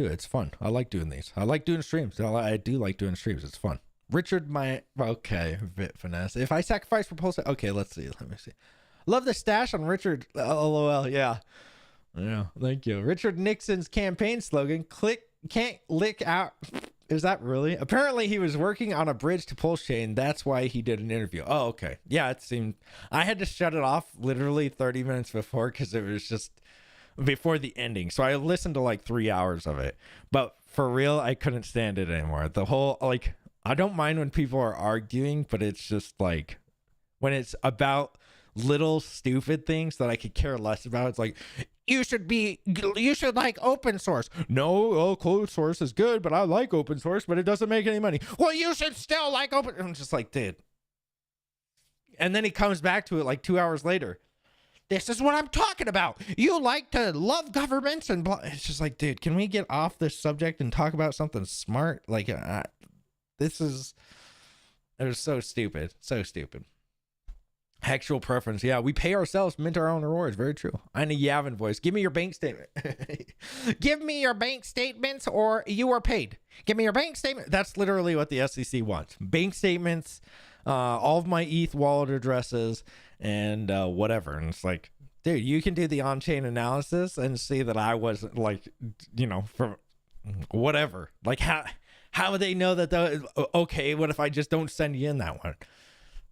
It's fun. I like doing these. I like doing streams. I do like doing streams. It's fun. Richard, okay, bit finesse. If I sacrifice for Pulse, okay, let's see. Let me see. Love the stash on Richard. LOL. Yeah. Thank you. Richard Nixon's campaign slogan: can't lick out. Is that really? Apparently he was working on a bridge to PulseChain. That's why he did an interview. Oh, okay. Yeah, it seemed I had to shut it off literally 30 minutes before because it was just before the ending. So I listened to like 3 hours of it. But for real, I couldn't stand it anymore. The whole, like, I don't mind when people are arguing, but it's just like when it's about little stupid things that I could care less about. It's like, you should like open source. No, closed source is good, but I like open source, but it doesn't make any money. Well, you should still like open. I'm just like, dude. And then he comes back to it like 2 hours later. This is what I'm talking about. You like to love governments and blah. It's just like, dude, can we get off this subject and talk about something smart? Like, it was so stupid. So stupid. Actual preference. Yeah, we pay ourselves, mint our own rewards. Very true. I'm a Yavin voice. Give me your bank statement. Give me your bank statements or you are paid. Give me your bank statement. That's literally what the SEC wants. Bank statements, all of my ETH wallet addresses, and whatever. And it's like, dude, you can do the on-chain analysis and see that I wasn't like, from whatever. Like, how would they know that? Okay, what if I just don't send you in that one?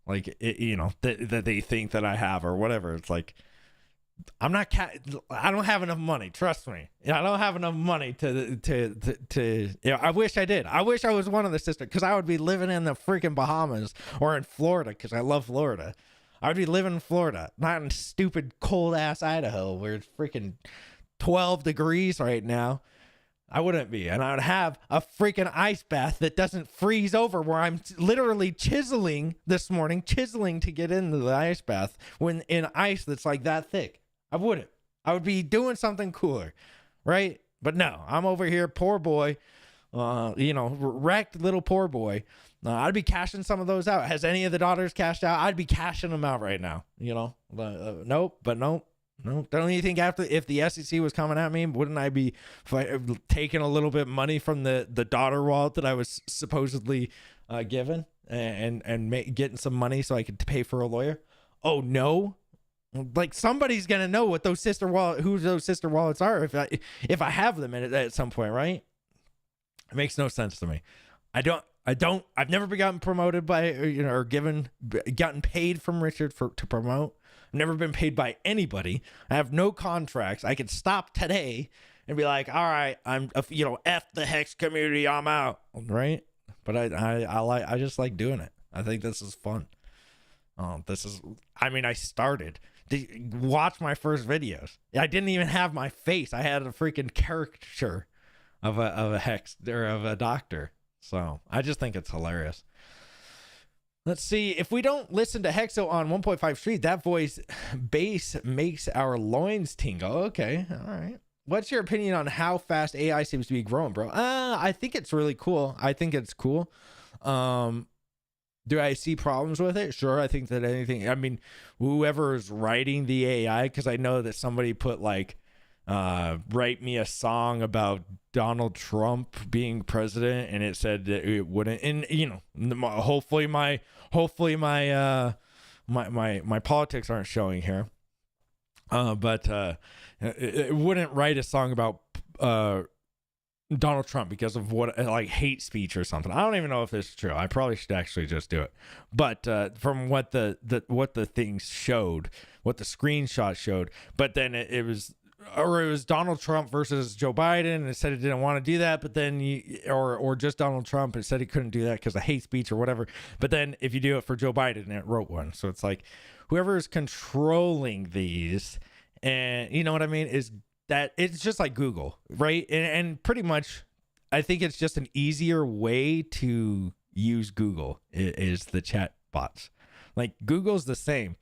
Like, that they think that I have or whatever. It's like, I don't have enough money. Trust me. I don't have enough money to I wish I did. I wish I was one of the sisters because I would be living in the freaking Bahamas or in Florida because I love Florida. I would be living in Florida, not in stupid cold ass Idaho where it's freaking 12 degrees right now. I wouldn't be. And I would have a freaking ice bath that doesn't freeze over where I'm literally chiseling this morning, to get into the ice bath when in ice that's like that thick. I wouldn't. I would be doing something cooler, right? But no, I'm over here, poor boy, wrecked little poor boy. I'd be cashing some of those out. Has any of the daughters cashed out? I'd be cashing them out right now, nope. No, don't you think if the SEC was coming at me, wouldn't I be taking a little bit of money from the daughter wallet that I was supposedly given and getting some money so I could pay for a lawyer? Oh no, like somebody's gonna know what who those sister wallets are if I have them at some point, right? It makes no sense to me. I've never been gotten promoted by or gotten paid from Richard to promote. I've never been paid by anybody. I have no contracts. I could stop today and be like, all right, I'm F the Hex community, I'm out, right? But I just like doing it. I think this is fun. I started. Watch my first videos. I didn't even have my face. I had a freaking caricature of a Hex or of a doctor. So I just think it's hilarious. Let's see. If we don't listen to Hexo on 1.5 Street, that voice bass makes our loins tingle. Okay. All right. What's your opinion on how fast AI seems to be growing, bro? I think it's really cool. I think it's cool. Do I see problems with it? Sure. I think that whoever is writing the AI, because I know that somebody put write me a song about Donald Trump being president, and it said that it wouldn't. And hopefully my my politics aren't showing here. But it wouldn't write a song about Donald Trump because of what, like, hate speech or something. I don't even know if this is true. I probably should actually just do it. But from what the things showed, what the screenshot showed, but then it was Donald Trump versus Joe Biden, and it said it didn't want to do that. But then or just Donald Trump, it said it couldn't do that because of hate speech or whatever. But then if you do it for Joe Biden, it wrote one. So it's like whoever is controlling these, and you know what I mean, is that it's just like Google, right? And pretty much, I think it's just an easier way to use Google is the chat bots. Like Google's the same,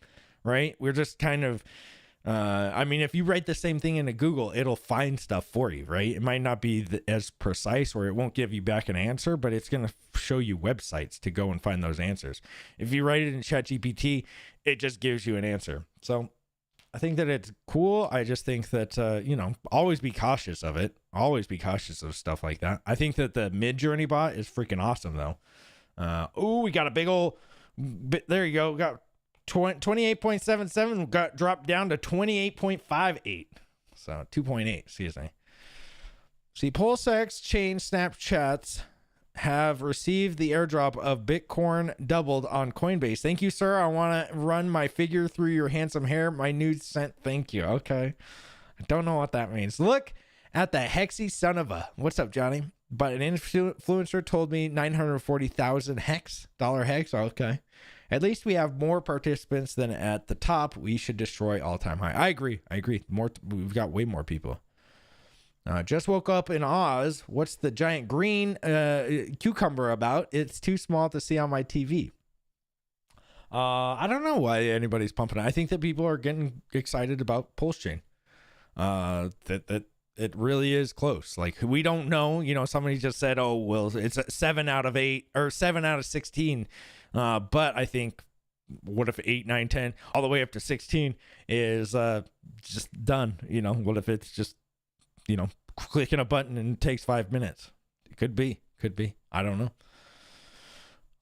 right? We're just kind of, I mean, if you write the same thing into Google, it'll find stuff for you, right? It might not be as precise, or it won't give you back an answer, but it's going to show you websites to go and find those answers. If you write it in ChatGPT, it just gives you an answer. So I think that it's cool. I just think that, always be cautious of it. Always be cautious of stuff like that. I think that the Midjourney bot is freaking awesome, though. We got a big old, there you go. Got 28.77, got dropped down to 28.58. So 2.8, excuse me. See, PulseX chain Snapchats have received the airdrop of Bitcoin doubled on Coinbase. Thank you, sir. I want to run my figure through your handsome hair. My nude sent. Thank you. Okay. I don't know what that means. Look at the Hexy son of a. What's up, Johnny? But an influencer told me 940,000 hex. Okay. At least we have more participants than at the top. We should destroy all-time high. I agree. We've got way more people. Just woke up in Oz. What's the giant green cucumber about? It's too small to see on my TV. I don't know why anybody's pumping it. I think that people are getting excited about PulseChain. That it really is close. Like, we don't know. Somebody just said, oh, well, it's a 7 out of 8 or 7 out of 16. But I think, what if 8, 9, 10, all the way up to 16 is just done? What if it's just, clicking a button and it takes 5 minutes? It could be. I don't know.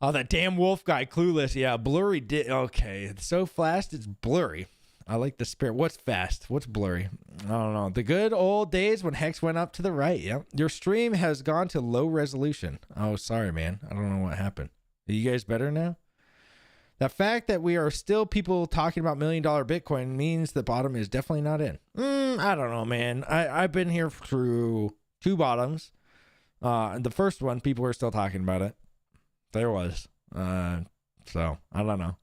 Oh, that damn wolf guy, clueless. Yeah, blurry. Okay, it's so fast, it's blurry. I like the spirit. What's fast? What's blurry? I don't know. The good old days when Hex went up to the right. Yep. Your stream has gone to low resolution. Oh, sorry, man. I don't know what happened. Are you guys better now? The fact that we are still people talking about $1 million Bitcoin means the bottom is definitely not in. I don't know, man. I've been here through 2 bottoms. The first one, people were still talking about it. There was. So, I don't know.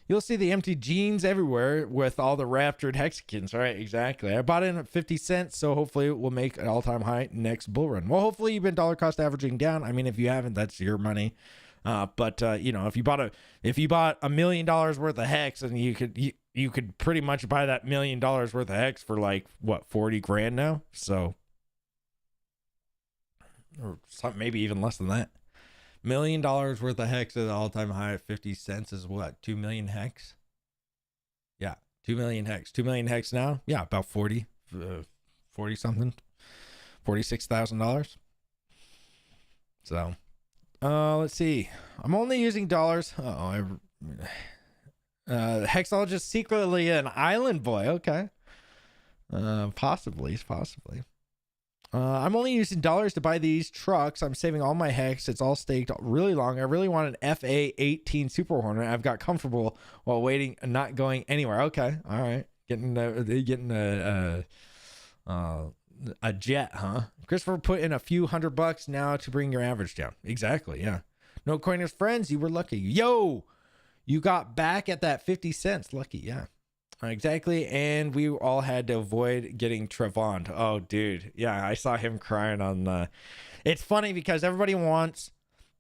You'll see the empty jeans everywhere with all the raptured hexagons. Right, exactly. I bought in at 50 cents, so hopefully it will make an all-time high next bull run. Well, hopefully you've been dollar cost averaging down. I mean, if you haven't, that's your money. But if you bought $1 million worth of hex, and you could pretty much buy that $1 million worth of hex for like what, 40 grand now. So, or something, maybe even less than that. $1 million worth of hex at the all-time high at 50 cents is what, 2 million hex? Yeah, 2 million hex. 2 million hex now? Yeah, about 40 something, $46,000. So. Let's see. I'm only using dollars. Hexologist secretly an island boy. Okay. Possibly. I'm only using dollars to buy these trucks. I'm saving all my hex. It's all staked really long. I really want an FA18 Super Hornet. I've got comfortable while waiting and not going anywhere. Okay. All right. Getting a jet, huh? Christopher put in a few $100 now to bring your average down. Exactly, yeah. No coiners friends, you were lucky. Yo, you got back at that 50 cents. Lucky, yeah. Exactly, and we all had to avoid getting Trevon. Oh, dude, yeah, I saw him crying on the. It's funny because everybody wants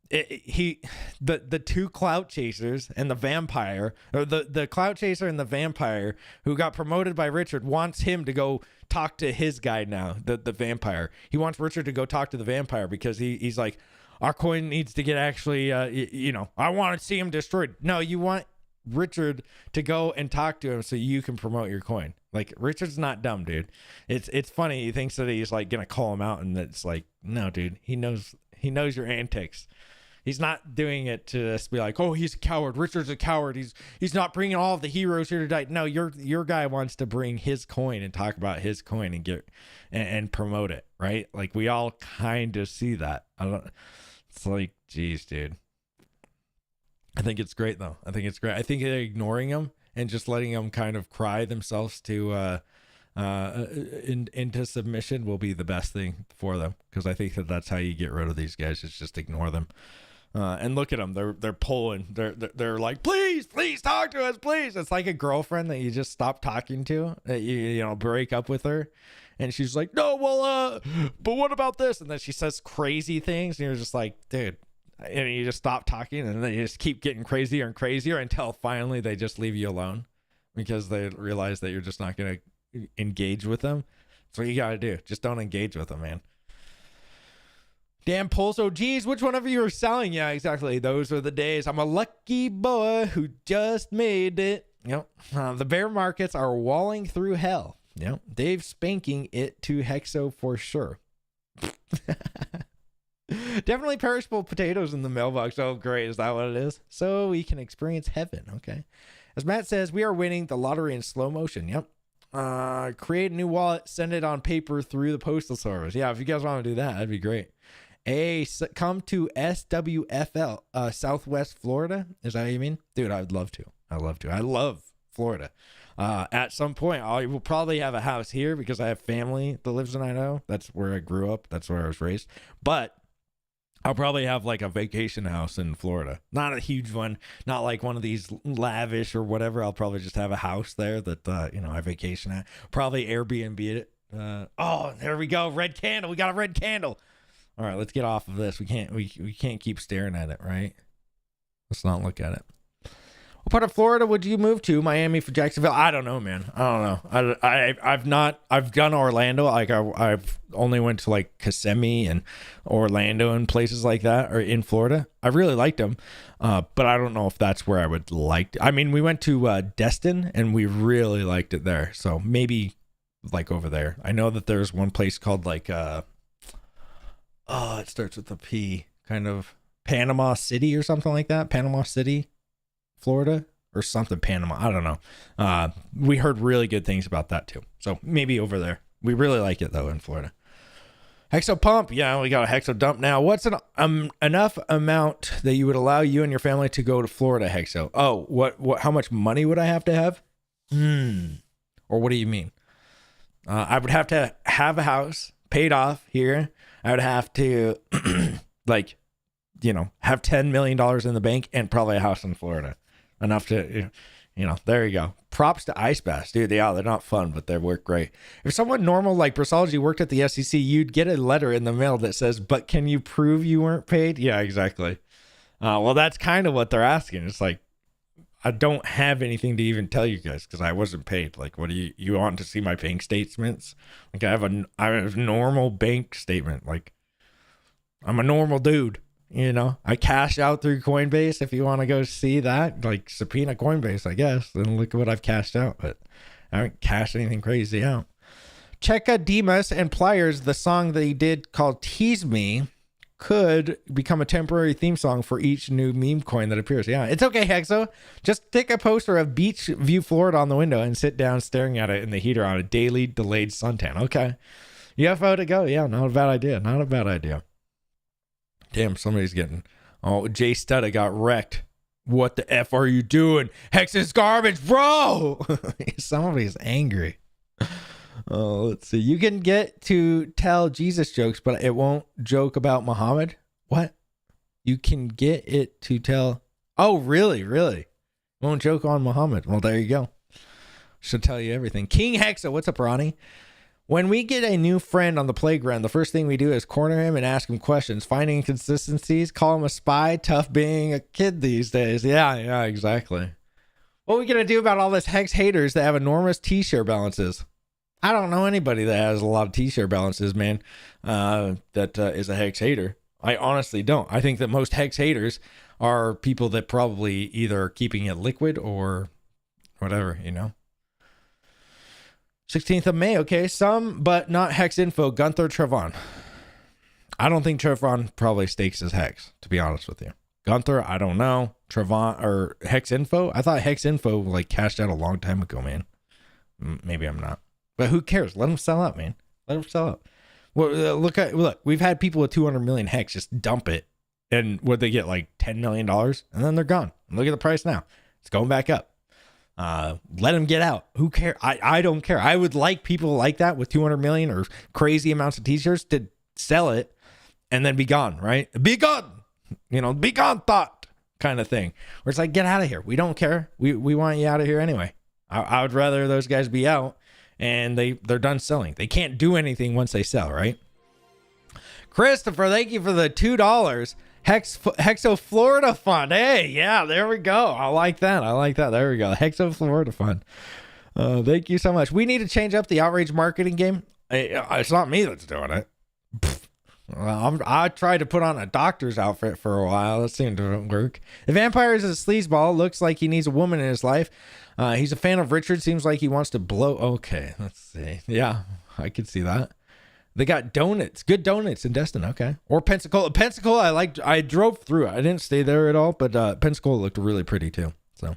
the 2 clout chasers and the vampire, or the clout chaser and the vampire who got promoted by Richard, wants him to go talk to his guy now, the vampire. He wants Richard to go talk to the vampire because he's like, our coin needs to get actually, I want to see him destroyed. No, you want Richard to go and talk to him so you can promote your coin. Like, Richard's not dumb, dude. It's funny. He thinks that he's like gonna call him out, and it's like, no, dude. He knows your antics. He's not doing it to just be like, oh, he's a coward. Richard's a coward. He's not bringing all of the heroes here to die. No, your guy wants to bring his coin and talk about his coin and get and promote it, right? Like we all kind of see that. It's like, geez, dude. I think it's great though. I think it's great. I think ignoring him and just letting them kind of cry themselves to into submission will be the best thing for them, because I think that's how you get rid of these guys, is just ignore them. And look at them, they're pulling, they're like, please talk to us, please. It's like a girlfriend that you just stop talking to, that you know, break up with her, and she's like, no, well, but what about this? And then she says crazy things, and you're just like, dude. And you just stop talking, and then you just keep getting crazier and crazier until finally they just leave you alone, because they realize that you're just not going to engage with them. That's what you got to do. Just don't engage with them, man. Damn Pulse OGs, which one of you are selling? Yeah, exactly. Those are the days. I'm a lucky boy who just made it. Yep. The bear markets are walling through hell. Yep. Dave spanking it to Hexo for sure. Definitely perishable potatoes in the mailbox. Oh, great. Is that what it is? So we can experience heaven. Okay. As Matt says, we are winning the lottery in slow motion. Yep. Create a new wallet, send it on paper through the postal service. Yeah, if you guys want to do that, that'd be great. Come to SWFL, Southwest Florida. Is that what you mean? Dude, I'd love to. I love Florida. At some point, I will probably have a house here because I have family that lives in Idaho. That's where I grew up. That's where I was raised. But I'll probably have like a vacation house in Florida. Not a huge one. Not like one of these lavish or whatever. I'll probably just have a house there that, you know, I vacation at. Probably Airbnb it. Oh, there we go. Red candle. We got a red candle. All right, let's get off of this. We can't keep staring at it, right? Let's not look at it. What part of Florida would you move to? Miami for Jacksonville? I don't know, man. I don't know. I've done Orlando. Like I've only went to like Kissimmee and Orlando and places like that, or in Florida. I really liked them. But I don't know if that's where I would like to. I mean, we went to Destin and we really liked it there. So maybe like over there. I know that there's one place called like, it starts with a P, kind of Panama City or something like that. Panama City, Florida, or something. Panama, I don't know. We heard really good things about that too, so maybe over there. We really like it though in Florida. Hexo pump, yeah, we got a Hexo dump now. What's an enough amount that you would allow you and your family to go to Florida, Hexo? Oh, what how much money would I have to have? Or what do you mean? I would have to have a house paid off here. I would have to like, you know, have $10 million in the bank and probably a house in Florida. Enough to, you know, there you go. Props to Ice Bass, dude. Yeah, they're not fun, but they work great. If someone normal like Brasology worked at the SEC, you'd get a letter in the mail that says, but can you prove you weren't paid? Yeah, exactly. Well, that's kind of what they're asking. It's like, I don't have anything to even tell you guys because I wasn't paid. Like, what do you want to see my bank statements? Like, I have a normal bank statement. Like, I'm a normal dude. You know, I cash out through Coinbase. If you want to go see that, like subpoena Coinbase, I guess. Then look at what I've cashed out, but I haven't cashed anything crazy out. Cheka Demas and Pliers, the song they did called Tease Me, could become a temporary theme song for each new meme coin that appears. Yeah, it's okay, Hexo. Just take a poster of Beach View, Florida on the window and sit down staring at it in the heater on a daily delayed suntan. Okay. UFO to go. Yeah, not a bad idea. Not a bad idea. Damn, somebody's getting... Oh, Jay Studda got wrecked. What the F are you doing? Hex is garbage, bro! Somebody's angry. Oh, let's see. You can get to tell Jesus jokes, but it won't joke about Muhammad? What? You can get it to tell... Oh, really? Really? Won't joke on Muhammad. Well, there you go. Should tell you everything. King Hexa, what's up, Ronnie? When we get a new friend on the playground, the first thing we do is corner him and ask him questions, finding inconsistencies, call him a spy, tough being a kid these days. Yeah, exactly. What are we going to do about all this Hex haters that have enormous T-share balances? I don't know anybody that has a lot of T-share balances, man, that is a Hex hater. I honestly don't. I think that most Hex haters are people that probably either keeping it liquid or whatever, you know. 16th of May, okay. Some, but not Hex info. Gunther Trevon. I don't think Trevon probably stakes his Hex, to be honest with you. Gunther, I don't know. Trevon or Hex Info. I thought Hex Info like cashed out a long time ago, man. Maybe I'm not. But who cares? Let them sell out, man. Let them sell out. Well, look. We've had people with 200 million Hex just dump it, and what they get like $10 million, and then they're gone. Look at the price now; it's going back up. Let them get out. Who cares? I don't care. I would like people like that with 200 million or crazy amounts of t-shirts to sell it and then be gone. Right? Be gone. Be gone. Thought kind of thing. Where it's like, get out of here. We don't care. We want you out of here anyway. I would rather those guys be out. And they're done selling. They can't do anything once they sell, right? Christopher, thank you for the $2 Hexo Florida Fund. Hey, yeah, there we go. I like that. There we go. Hexo Florida Fund. Thank you so much. We need to change up the outrage marketing game. It's not me that's doing it. I tried to put on a doctor's outfit for a while. That seemed to work. The vampire is a sleazeball. Looks like he needs a woman in his life. He's a fan of Richard. Seems like he wants to blow. Okay, let's see. Yeah, I could see that. They got donuts. Good donuts in Destin. Okay. Or Pensacola. Pensacola, I drove through it. I didn't stay there at all, but Pensacola looked really pretty too. So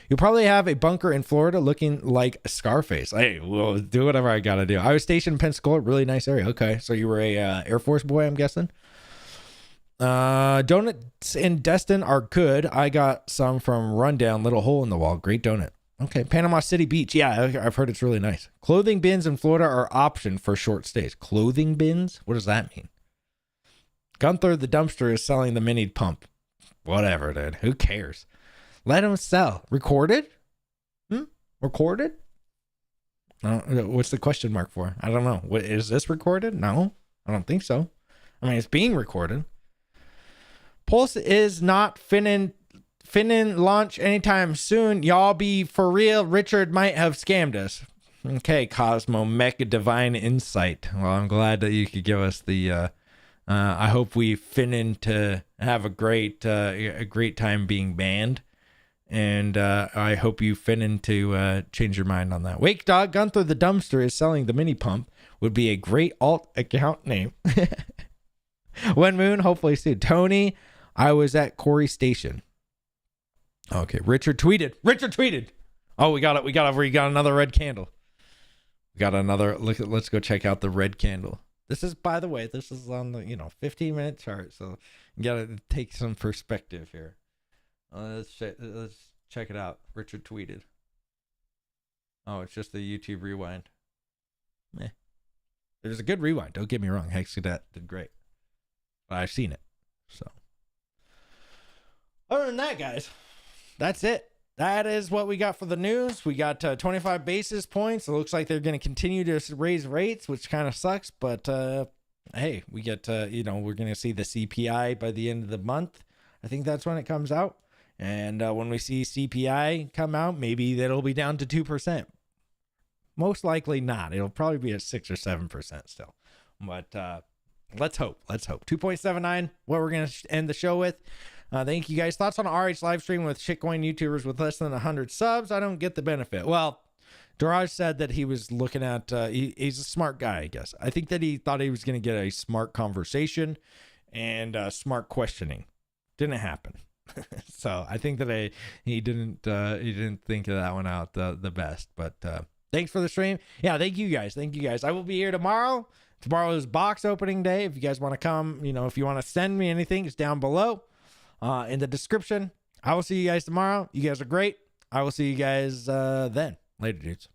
you'll probably have a bunker in Florida looking like a Scarface. Hey, we'll do whatever I got to do. I was stationed in Pensacola. Really nice area. Okay. So you were a Air Force boy, I'm guessing. Donuts in Destin are good. I got some from Rundown, Little Hole in the Wall. Great donut. Okay, Panama City Beach. Yeah, I've heard it's really nice. Clothing bins in Florida are option for short stays. Clothing bins? What does that mean? Gunther the dumpster is selling the mini pump. Whatever, dude. Who cares? Let him sell. Recorded? Recorded? What's the question mark for? I don't know. What is this recorded? No, I don't think so. I mean, it's being recorded. Pulse is not finning launch anytime soon. Y'all be for real. Richard might have scammed us. Okay, Cosmo Mecha Divine Insight. Well, I'm glad that you could give us the I hope we finning to have a great time being banned. And I hope you finning to change your mind on that. Wake Dog Gunther the Dumpster is selling the mini pump. Would be a great alt account name. When Moon, hopefully soon. Tony, I was at Corey Station. Okay, Richard tweeted. Oh, we got another red candle. We got another. Let's go check out the red candle. This is, by the way, on the 15-minute chart, so you gotta take some perspective here. Let's check it out. Richard tweeted. Oh, it's just the YouTube rewind. Meh. There's a good rewind. Don't get me wrong. Hex Cadet did great. But I've seen it. So other than that, guys, that's it. That is what we got for the news. We got 25 basis points. It looks like they're going to continue to raise rates, which kind of sucks. But hey, we get we're going to see the CPI by the end of the month. I think that's when it comes out. And when we see CPI come out, maybe that'll be down to 2%. Most likely not. It'll probably be at 6 or 7% still. But let's hope. 2.79. What we're going to end the show with. Thank you guys. Thoughts on RH live stream with shitcoin YouTubers with less than 100 subs? I don't get the benefit. Well, Daraj said that he was looking at, he's a smart guy, I guess. I think that he thought he was going to get a smart conversation and smart questioning. Didn't happen. So I think that he didn't think of that one out the best. But thanks for the stream. Yeah, thank you guys. I will be here tomorrow. Tomorrow is box opening day. If you guys want to come, if you want to send me anything, it's down below. In the description. I will see you guys tomorrow. You guys are great. I will see you guys then. Later, dudes.